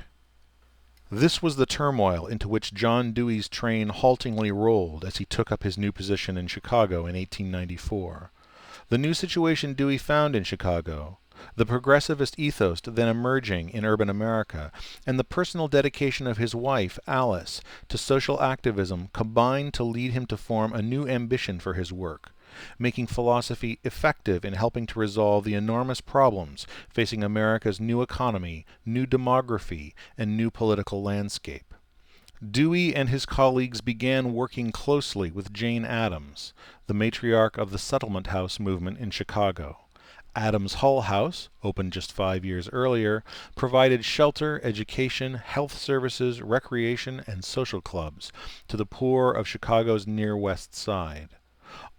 This was the turmoil into which John Dewey's train haltingly rolled as he took up his new position in Chicago in 1894. The new situation Dewey found in Chicago, the progressivist ethos then emerging in urban America, and the personal dedication of his wife, Alice, to social activism combined to lead him to form a new ambition for his work, making philosophy effective in helping to resolve the enormous problems facing America's new economy, new demography, and new political landscape. Dewey and his colleagues began working closely with Jane Addams, the matriarch of the Settlement House movement in Chicago. Adams Hull House, opened just 5 years earlier, provided shelter, education, health services, recreation, and social clubs to the poor of Chicago's near West Side.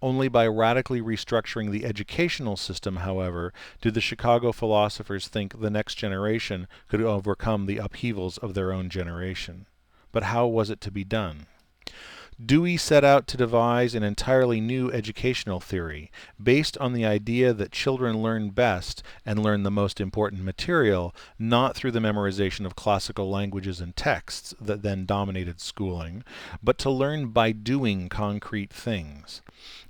Only by radically restructuring the educational system, however, did the Chicago philosophers think the next generation could overcome the upheavals of their own generation. But how was it to be done? Dewey set out to devise an entirely new educational theory, based on the idea that children learn best and learn the most important material, not through the memorization of classical languages and texts that then dominated schooling, but to learn by doing concrete things.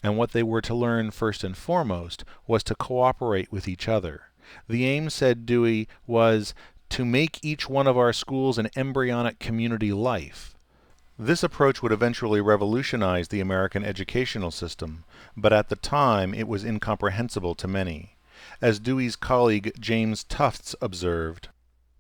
And what they were to learn first and foremost was to cooperate with each other, The aim, said Dewey, was to make each one of our schools an embryonic community life. This approach would eventually revolutionize the American educational system, but at the time it was incomprehensible to many. As Dewey's colleague James Tufts observed,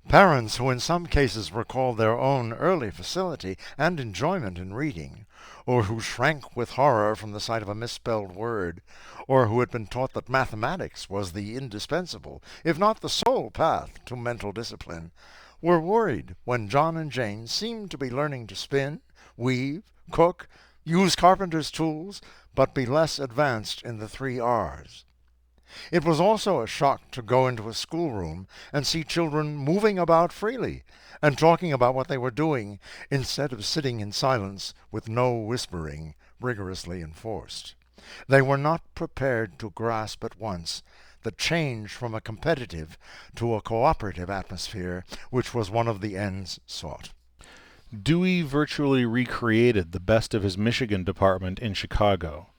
parents who in some cases recalled their own early facility and enjoyment in reading, or who shrank with horror from the sight of a misspelled word, or who had been taught that mathematics was the indispensable, if not the sole path to mental discipline, were worried when John and Jane seemed to be learning to spin, weave, cook, use carpenter's tools, but be less advanced in the 3 R's. It was also a shock to go into a schoolroom and see children moving about freely and talking about what they were doing instead of sitting in silence with no whispering rigorously enforced. They were not prepared to grasp at once the change from a competitive to a cooperative atmosphere, which was one of the ends sought. Dewey virtually recreated the best of his Michigan department in Chicago.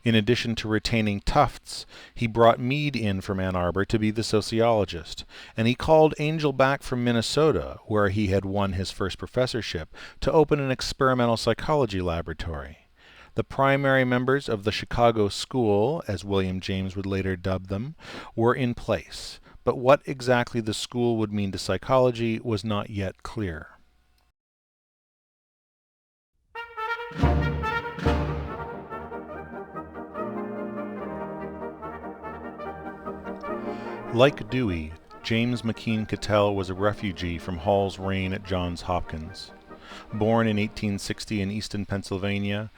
In addition to retaining Tufts, he brought Meade in from Ann Arbor to be the sociologist, and he called Angell back from Minnesota, where he had won his first professorship, to open an experimental psychology laboratory. The primary members of the Chicago School, as William James would later dub them, were in place, but what exactly the school would mean to psychology was not yet clear. Like Dewey, James McKean Cattell was a refugee from Hall's reign at Johns Hopkins. Born in 1860 in Easton, Pennsylvania,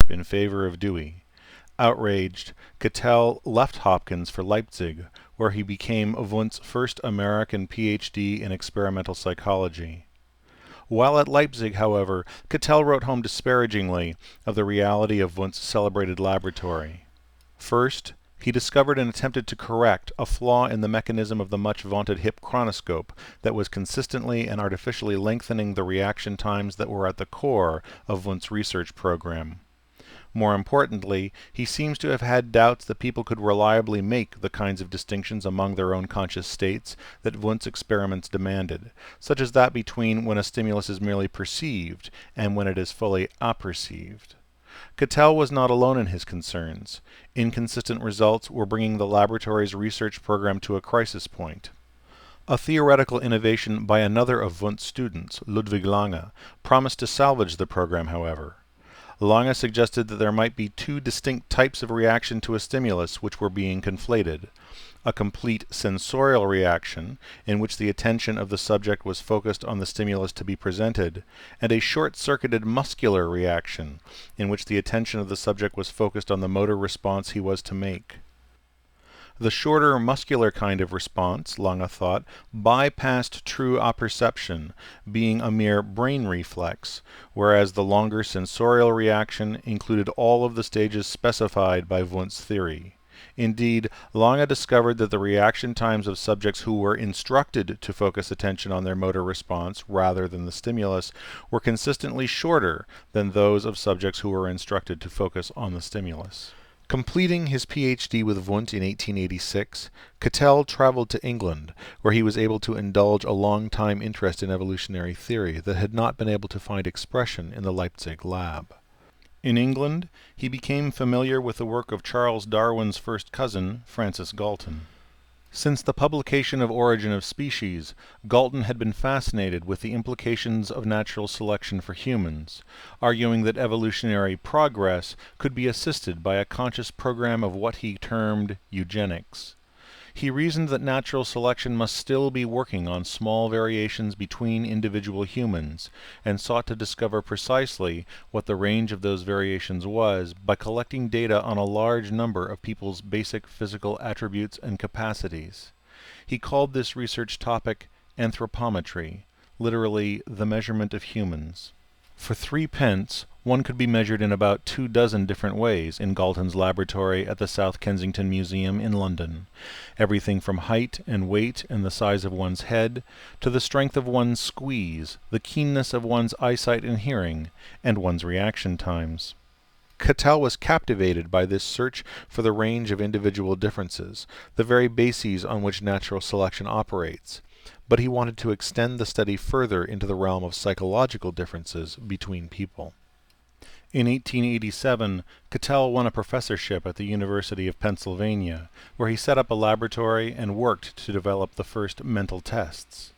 in favor of Dewey. Outraged, Cattell left Hopkins for Leipzig, where he became Wundt's first American Ph.D. in experimental psychology. While at Leipzig, however, Cattell wrote home disparagingly of the reality of Wundt's celebrated laboratory. First, he discovered and attempted to correct a flaw in the mechanism of the much-vaunted hip chronoscope that was consistently and artificially lengthening the reaction times that were at the core of Wundt's research program. More importantly, he seems to have had doubts that people could reliably make the kinds of distinctions among their own conscious states that Wundt's experiments demanded, such as that between when a stimulus is merely perceived and when it is fully apperceived. Cattell was not alone in his concerns. Inconsistent results were bringing the laboratory's research program to a crisis point. A theoretical innovation by another of Wundt's students, Ludwig Lange, promised to salvage the program, however. Lange suggested that there might be 2 distinct types of reaction to a stimulus which were being conflated: a complete sensorial reaction, in which the attention of the subject was focused on the stimulus to be presented, and a short-circuited muscular reaction, in which the attention of the subject was focused on the motor response he was to make. The shorter muscular kind of response, Lange thought, bypassed true apperception, being a mere brain reflex, whereas the longer sensorial reaction included all of the stages specified by Wundt's theory. Indeed, Lange discovered that the reaction times of subjects who were instructed to focus attention on their motor response rather than the stimulus were consistently shorter than those of subjects who were instructed to focus on the stimulus. Completing his Ph.D. with Wundt in 1886, Cattell traveled to England, where he was able to indulge a long-time interest in evolutionary theory that had not been able to find expression in the Leipzig lab. In England, he became familiar with the work of Charles Darwin's first cousin, Francis Galton. Since the publication of Origin of Species, Galton had been fascinated with the implications of natural selection for humans, arguing that evolutionary progress could be assisted by a conscious program of what he termed eugenics. He reasoned that natural selection must still be working on small variations between individual humans, and sought to discover precisely what the range of those variations was by collecting data on a large number of people's basic physical attributes and capacities. He called this research topic anthropometry, literally the measurement of humans. For 3 pence, one could be measured in about 24 different ways in Galton's laboratory at the South Kensington Museum in London. Everything from height and weight and the size of one's head, to the strength of one's squeeze, the keenness of one's eyesight and hearing, and one's reaction times. Cattell was captivated by this search for the range of individual differences, the very bases on which natural selection operates, but he wanted to extend the study further into the realm of psychological differences between people. In 1887, Cattell won a professorship at the University of Pennsylvania, where he set up a laboratory and worked to develop the first mental tests.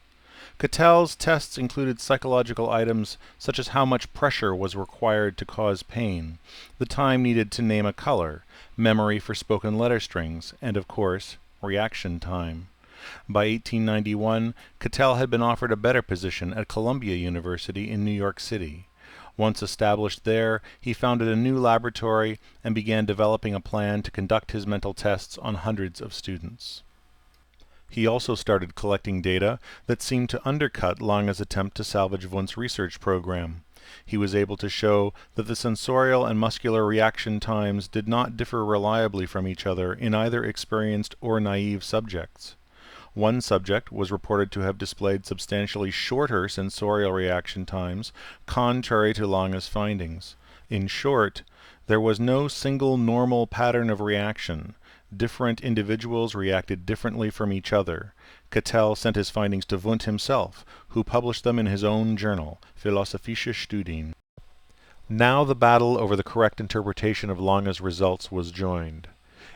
Cattell's tests included psychological items such as how much pressure was required to cause pain, the time needed to name a color, memory for spoken letter strings, and, of course, reaction time. By 1891, Cattell had been offered a better position at Columbia University in New York City. Once established there, he founded a new laboratory and began developing a plan to conduct his mental tests on hundreds of students. He also started collecting data that seemed to undercut Lange's attempt to salvage Wundt's research program. He was able to show that the sensorial and muscular reaction times did not differ reliably from each other in either experienced or naive subjects. One subject was reported to have displayed substantially shorter sensorial reaction times, contrary to Lange's findings. In short, there was no single normal pattern of reaction. Different individuals reacted differently from each other. Cattell sent his findings to Wundt himself, who published them in his own journal, Philosophische Studien. Now the battle over the correct interpretation of Lange's results was joined.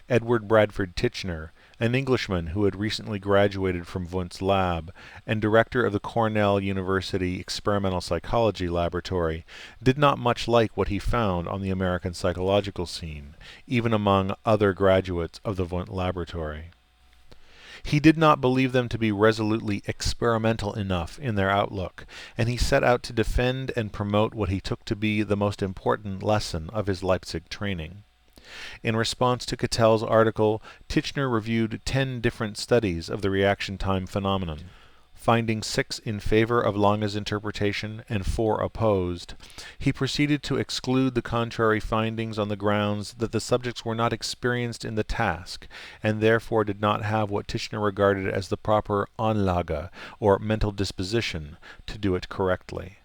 Edward Bradford Titchener, an Englishman who had recently graduated from Wundt's lab and director of the Cornell University Experimental Psychology Laboratory, did not much like what he found on the American psychological scene, even among other graduates of the Wundt laboratory. He did not believe them to be resolutely experimental enough in their outlook, and he set out to defend and promote what he took to be the most important lesson of his Leipzig training. In response to Cattell's article, Titchener reviewed 10 different studies of the reaction time phenomenon. Finding 6 in favor of Lange's interpretation and 4 opposed, he proceeded to exclude the contrary findings on the grounds that the subjects were not experienced in the task, and therefore did not have what Titchener regarded as the proper Anlage, or mental disposition, to do it correctly.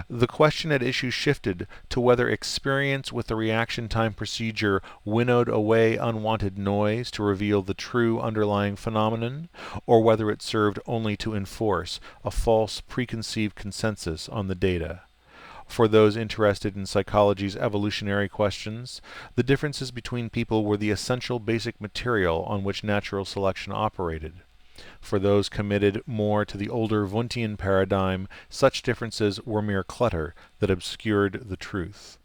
The question at issue shifted to whether experience with the reaction time procedure winnowed away unwanted noise to reveal the true underlying phenomenon, or whether it served only to enforce a false preconceived consensus on the data. For those interested in psychology's evolutionary questions, the differences between people were the essential basic material on which natural selection operated. For those committed more to the older Wundtian paradigm, such differences were mere clutter that obscured the truth.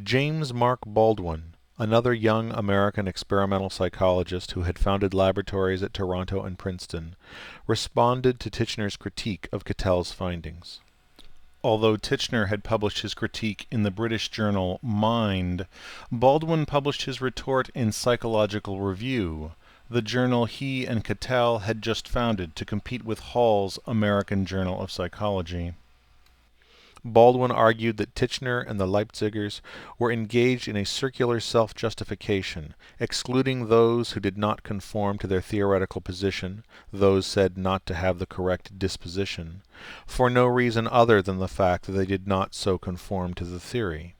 James Mark Baldwin, another young American experimental psychologist who had founded laboratories at Toronto and Princeton, responded to Titchener's critique of Cattell's findings. Although Titchener had published his critique in the British journal Mind, Baldwin published his retort in Psychological Review, the journal he and Cattell had just founded to compete with Hall's American Journal of Psychology. Baldwin argued that Titchener and the Leipzigers were engaged in a circular self-justification, excluding those who did not conform to their theoretical position, those said not to have the correct disposition, for no reason other than the fact that they did not so conform to the theory.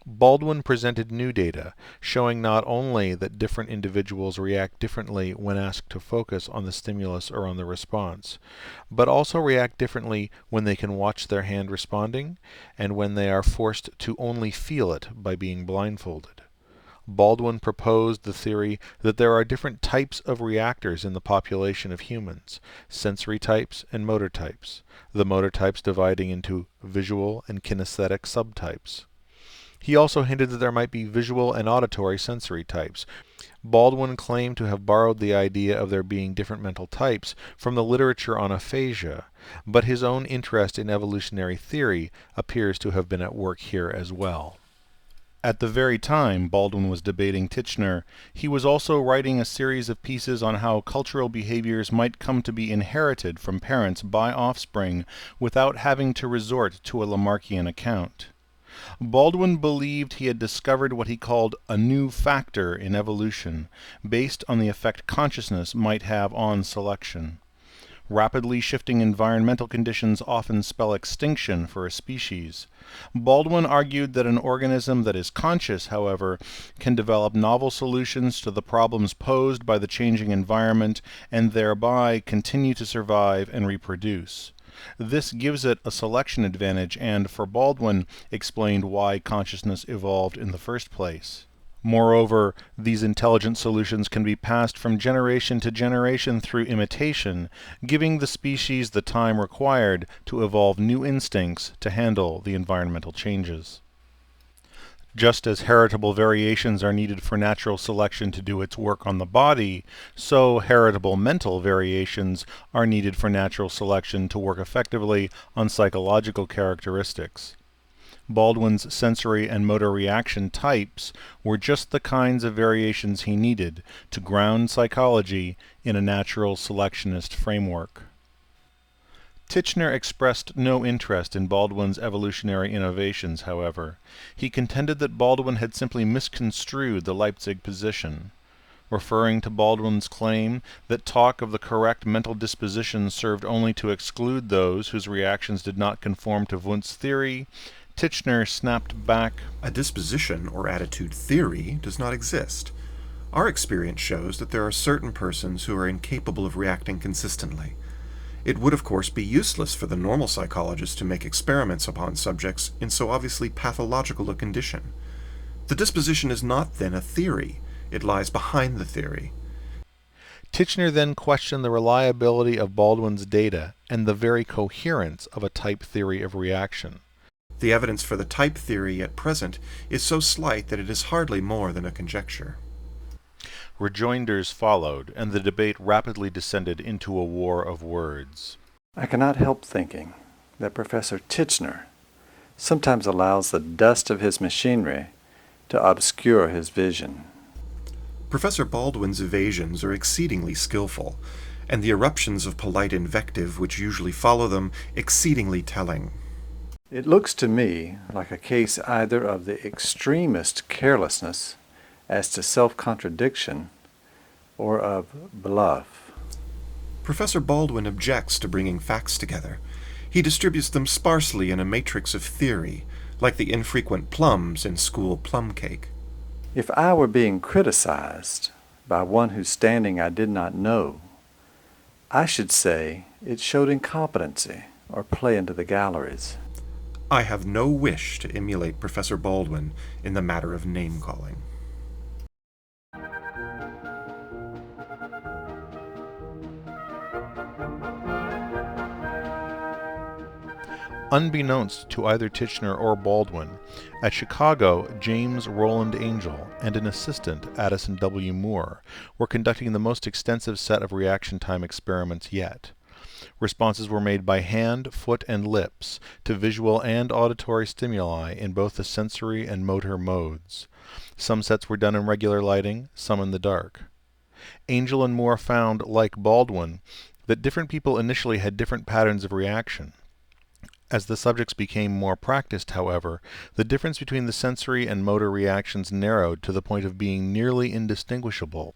Baldwin presented new data, showing not only that different individuals react differently when asked to focus on the stimulus or on the response, but also react differently when they can watch their hand responding, and when they are forced to only feel it by being blindfolded. Baldwin proposed the theory that there are different types of reactors in the population of humans, sensory types and motor types, the motor types dividing into visual and kinesthetic subtypes. He also hinted that there might be visual and auditory sensory types. Baldwin claimed to have borrowed the idea of there being different mental types from the literature on aphasia, but his own interest in evolutionary theory appears to have been at work here as well. At the very time Baldwin was debating Titchener, he was also writing a series of pieces on how cultural behaviors might come to be inherited from parents by offspring without having to resort to a Lamarckian account. Baldwin believed he had discovered what he called a new factor in evolution, based on the effect consciousness might have on selection. Rapidly shifting environmental conditions often spell extinction for a species. Baldwin argued that an organism that is conscious, however, can develop novel solutions to the problems posed by the changing environment and thereby continue to survive and reproduce. This gives it a selection advantage and, for Baldwin, explained why consciousness evolved in the first place. Moreover, these intelligent solutions can be passed from generation to generation through imitation, giving the species the time required to evolve new instincts to handle the environmental changes. Just as heritable variations are needed for natural selection to do its work on the body, so heritable mental variations are needed for natural selection to work effectively on psychological characteristics. Baldwin's sensory and motor reaction types were just the kinds of variations he needed to ground psychology in a natural selectionist framework. Titchener expressed no interest in Baldwin's evolutionary innovations, however. He contended that Baldwin had simply misconstrued the Leipzig position. Referring to Baldwin's claim that talk of the correct mental disposition served only to exclude those whose reactions did not conform to Wundt's theory, Titchener snapped back, "A disposition or attitude theory does not exist. Our experience shows that there are certain persons who are incapable of reacting consistently. It would, of course, be useless for the normal psychologist to make experiments upon subjects in so obviously pathological a condition. The disposition is not then a theory. It lies behind the theory." Titchener then questioned the reliability of Baldwin's data and the very coherence of a type theory of reaction. "The evidence for the type theory at present is so slight that it is hardly more than a conjecture." Rejoinders followed, and the debate rapidly descended into a war of words. I cannot help thinking that Professor Titchener sometimes allows the dust of his machinery to obscure his vision. Professor Baldwin's evasions are exceedingly skillful, and the eruptions of polite invective which usually follow them exceedingly telling. It looks to me like a case either of the extremest carelessness as to self-contradiction or of bluff. Professor Baldwin objects to bringing facts together. He distributes them sparsely in a matrix of theory, like the infrequent plums in school plum cake. If I were being criticized by one whose standing I did not know, I should say it showed incompetency or play into the galleries. I have no wish to emulate Professor Baldwin in the matter of name-calling. Unbeknownst to either Titchener or Baldwin, at Chicago, James Rowland Angell and an assistant, Addison W. Moore, were conducting the most extensive set of reaction time experiments yet. Responses were made by hand, foot, and lips to visual and auditory stimuli in both the sensory and motor modes. Some sets were done in regular lighting, some in the dark. Angell and Moore found, like Baldwin, that different people initially had different patterns of reaction. As the subjects became more practiced, however, the difference between the sensory and motor reactions narrowed to the point of being nearly indistinguishable.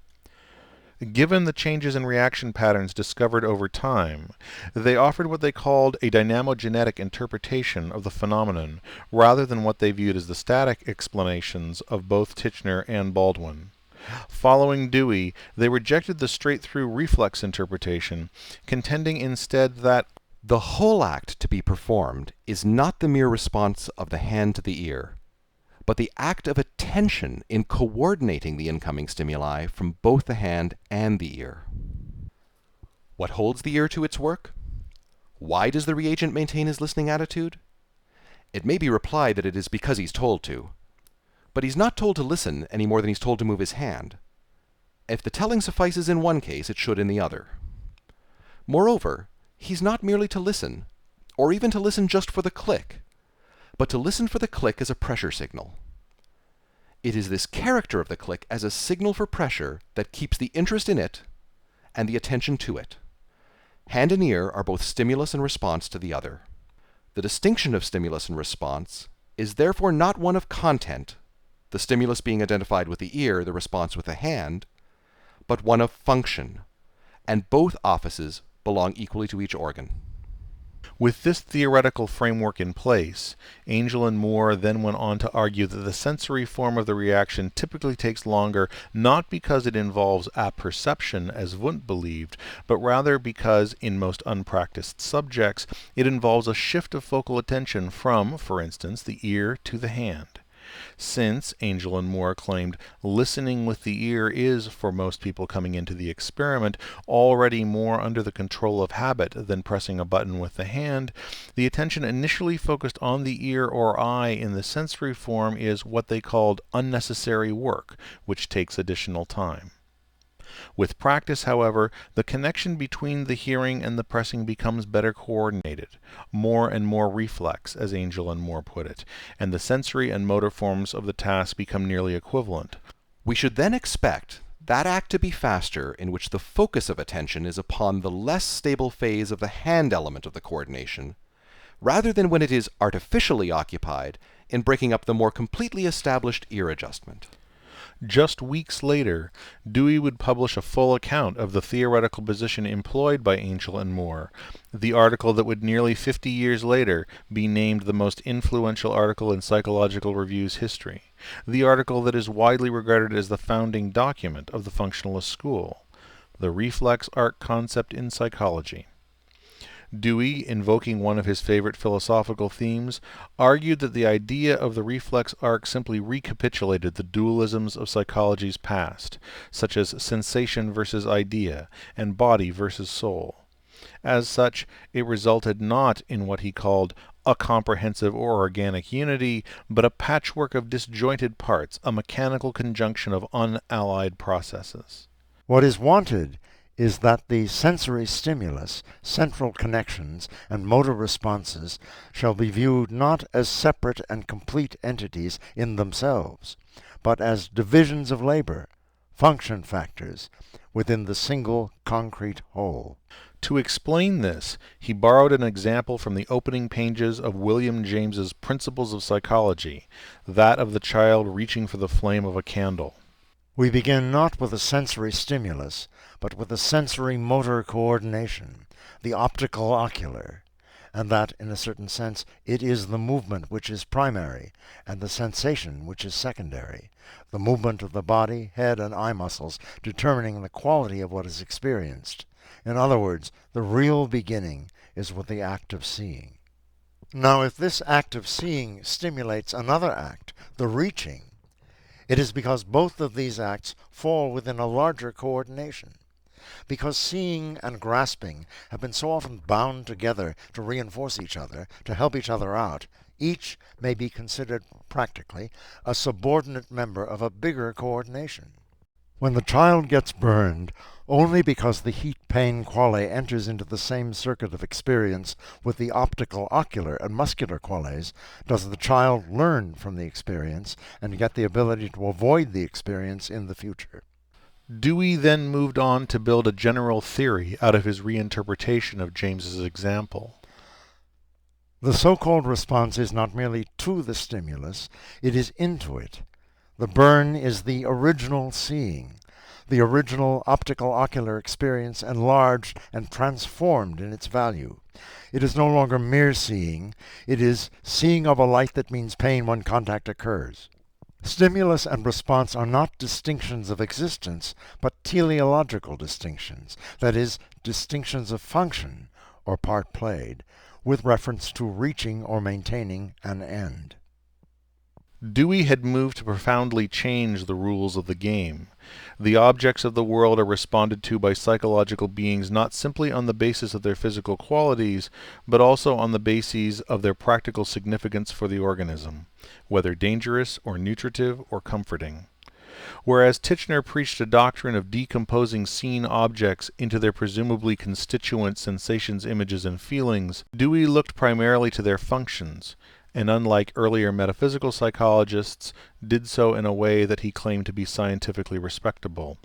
Given the changes in reaction patterns discovered over time, they offered what they called a dynamogenetic interpretation of the phenomenon, rather than what they viewed as the static explanations of both Titchener and Baldwin. Following Dewey, they rejected the straight-through reflex interpretation, contending instead that the whole act to be performed is not the mere response of the hand to the ear, but the act of attention in coordinating the incoming stimuli from both the hand and the ear. What holds the ear to its work? Why does the reagent maintain his listening attitude? It may be replied that it is because he's told to. But he's not told to listen any more than he's told to move his hand. If the telling suffices in one case, it should in the other. Moreover, he's not merely to listen, or even to listen just for the click, but to listen for the click as a pressure signal. It is this character of the click as a signal for pressure that keeps the interest in it and the attention to it. Hand and ear are both stimulus and response to the other. The distinction of stimulus and response is therefore not one of content, the stimulus being identified with the ear, the response with the hand, but one of function, and both offices belong equally to each organ. With this theoretical framework in place, Angell and Moore then went on to argue that the sensory form of the reaction typically takes longer not because it involves apperception, as Wundt believed, but rather because, in most unpracticed subjects, it involves a shift of focal attention from, for instance, the ear to the hand. Since, Angell and Moore claimed, listening with the ear is, for most people coming into the experiment, already more under the control of habit than pressing a button with the hand, the attention initially focused on the ear or eye in the sensory form is what they called unnecessary work, which takes additional time. With practice, however, the connection between the hearing and the pressing becomes better coordinated, more and more reflex, as Angell and Moore put it, and the sensory and motor forms of the task become nearly equivalent. We should then expect that act to be faster in which the focus of attention is upon the less stable phase of the hand element of the coordination, rather than when it is artificially occupied in breaking up the more completely established ear adjustment. Just weeks later, Dewey would publish a full account of the theoretical position employed by Angell and Moore, the article that would nearly 50 years later be named the most influential article in Psychological Review's history, the article that is widely regarded as the founding document of the functionalist school, The Reflex Arc Concept in Psychology. Dewey, invoking one of his favorite philosophical themes, argued that the idea of the reflex arc simply recapitulated the dualisms of psychology's past, such as sensation versus idea and body versus soul. As such, it resulted not in what he called a comprehensive or organic unity, but a patchwork of disjointed parts, a mechanical conjunction of unallied processes. What is wanted is that the sensory stimulus, central connections, and motor responses shall be viewed not as separate and complete entities in themselves, but as divisions of labor, function factors, within the single concrete whole. To explain this, he borrowed an example from the opening pages of William James's Principles of Psychology, that of the child reaching for the flame of a candle. We begin not with a sensory stimulus, but with a sensory motor coordination, the optical ocular, and that, in a certain sense, it is the movement which is primary, and the sensation which is secondary, the movement of the body, head, and eye muscles determining the quality of what is experienced. In other words, the real beginning is with the act of seeing. Now, if this act of seeing stimulates another act, the reaching, it is because both of these acts fall within a larger coordination. Because seeing and grasping have been so often bound together to reinforce each other, to help each other out, each may be considered, practically, a subordinate member of a bigger coordination. When the child gets burned, only because the heat-pain quale enters into the same circuit of experience with the optical, ocular, and muscular quales, does the child learn from the experience and get the ability to avoid the experience in the future. Dewey then moved on to build a general theory out of his reinterpretation of James's example. The so-called response is not merely to the stimulus, it is into it. The burn is the original seeing, the original optical ocular experience enlarged and transformed in its value. It is no longer mere seeing, it is seeing of a light that means pain when contact occurs. Stimulus and response are not distinctions of existence, but teleological distinctions, that is, distinctions of function, or part played, with reference to reaching or maintaining an end. Dewey had moved to profoundly change the rules of the game. The objects of the world are responded to by psychological beings not simply on the basis of their physical qualities, but also on the bases of their practical significance for the organism, whether dangerous or nutritive or comforting. Whereas Titchener preached a doctrine of decomposing seen objects into their presumably constituent sensations, images, and feelings, Dewey looked primarily to their functions, and unlike earlier metaphysical psychologists, did so in a way that he claimed to be scientifically respectable.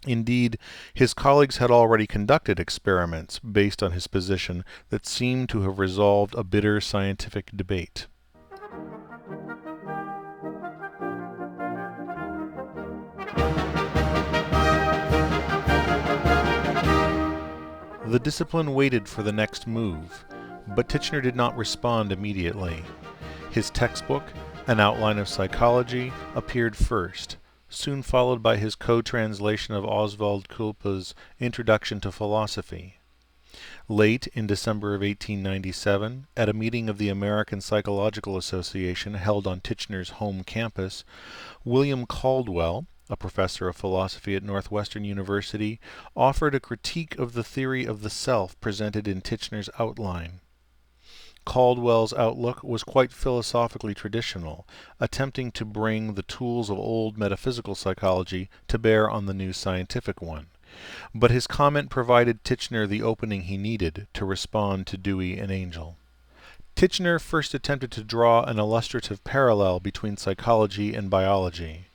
Indeed, his colleagues had already conducted experiments based on his position that seemed to have resolved a bitter scientific debate. The discipline waited for the next move, but Titchener did not respond immediately. His textbook, An Outline of Psychology, appeared first, soon followed by his co-translation of Oswald Kulpe's Introduction to Philosophy. Late in December of 1897, at a meeting of the American Psychological Association held on Titchener's home campus, William Caldwell, a professor of philosophy at Northwestern University, offered a critique of the theory of the self presented in Titchener's outline. Caldwell's outlook was quite philosophically traditional, attempting to bring the tools of old metaphysical psychology to bear on the new scientific one. But his comment provided Titchener the opening he needed to respond to Dewey and Angell. Titchener first attempted to draw an illustrative parallel between psychology and biology.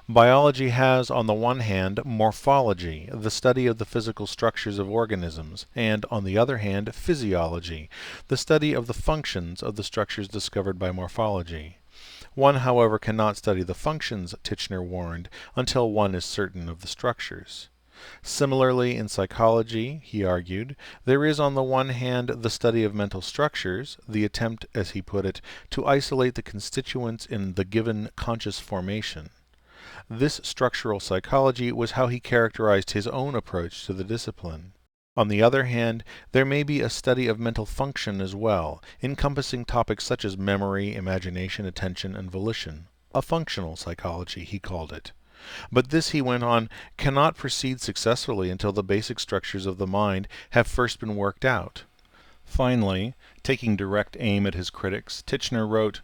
Biology has, on the one hand, morphology, the study of the physical structures of organisms, and, on the other hand, physiology, the study of the functions of the structures discovered by morphology. One, however, cannot study the functions, Titchener warned, until one is certain of the structures. Similarly, in psychology, he argued, there is on the one hand the study of mental structures, the attempt, as he put it, to isolate the constituents in the given conscious formation. This structural psychology was how he characterized his own approach to the discipline. On the other hand, there may be a study of mental function as well, encompassing topics such as memory, imagination, attention, and volition. A functional psychology, he called it. But this, he went on, cannot proceed successfully until the basic structures of the mind have first been worked out. Finally, taking direct aim at his critics, Titchener wrote,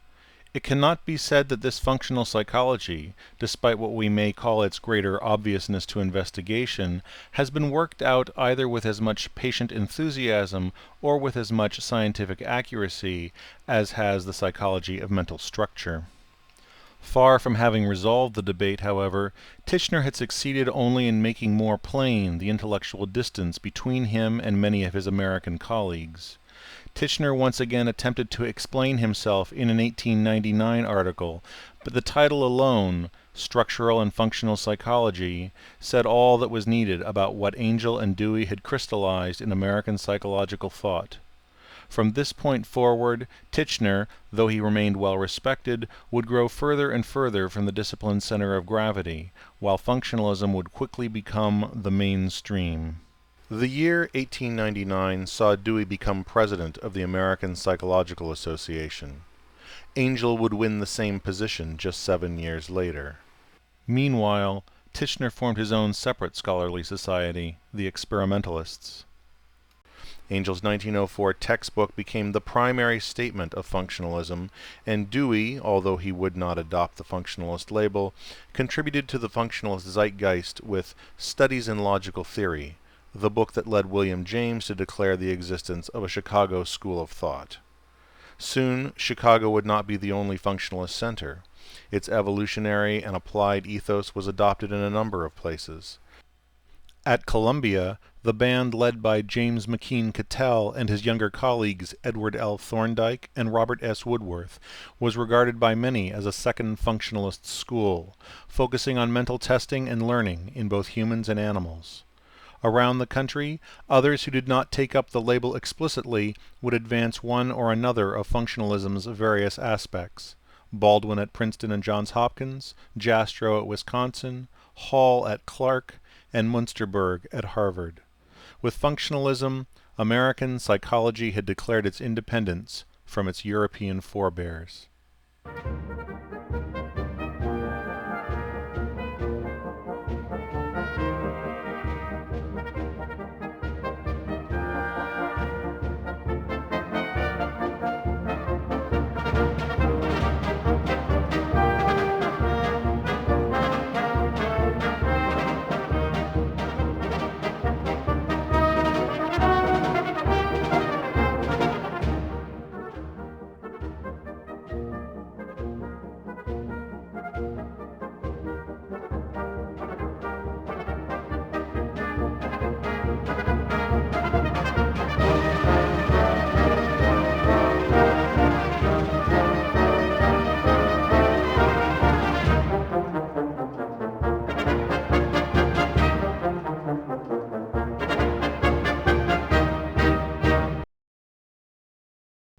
"It cannot be said that this functional psychology, despite what we may call its greater obviousness to investigation, has been worked out either with as much patient enthusiasm or with as much scientific accuracy as has the psychology of mental structure." Far from having resolved the debate, however, Titchener had succeeded only in making more plain the intellectual distance between him and many of his American colleagues. Titchener once again attempted to explain himself in an 1899 article, but the title alone, Structural and Functional Psychology, said all that was needed about what Angell and Dewey had crystallized in American psychological thought. From this point forward, Titchener, though he remained well respected, would grow further and further from the discipline's center of gravity, while functionalism would quickly become the mainstream. The year 1899 saw Dewey become president of the American Psychological Association. Angell would win the same position just 7 years later. Meanwhile, Titchener formed his own separate scholarly society, the Experimentalists. Angell's 1904 textbook became the primary statement of functionalism, and Dewey, although he would not adopt the functionalist label, contributed to the functionalist zeitgeist with Studies in Logical Theory, the book that led William James to declare the existence of a Chicago school of thought. Soon, Chicago would not be the only functionalist center. Its evolutionary and applied ethos was adopted in a number of places. At Columbia, the band led by James McKean Cattell and his younger colleagues Edward L. Thorndike and Robert S. Woodworth was regarded by many as a second functionalist school, focusing on mental testing and learning in both humans and animals. Around the country, others who did not take up the label explicitly would advance one or another of functionalism's various aspects. Baldwin at Princeton and Johns Hopkins, Jastrow at Wisconsin, Hall at Clark, and Munsterberg at Harvard. With functionalism, American psychology had declared its independence from its European forebears.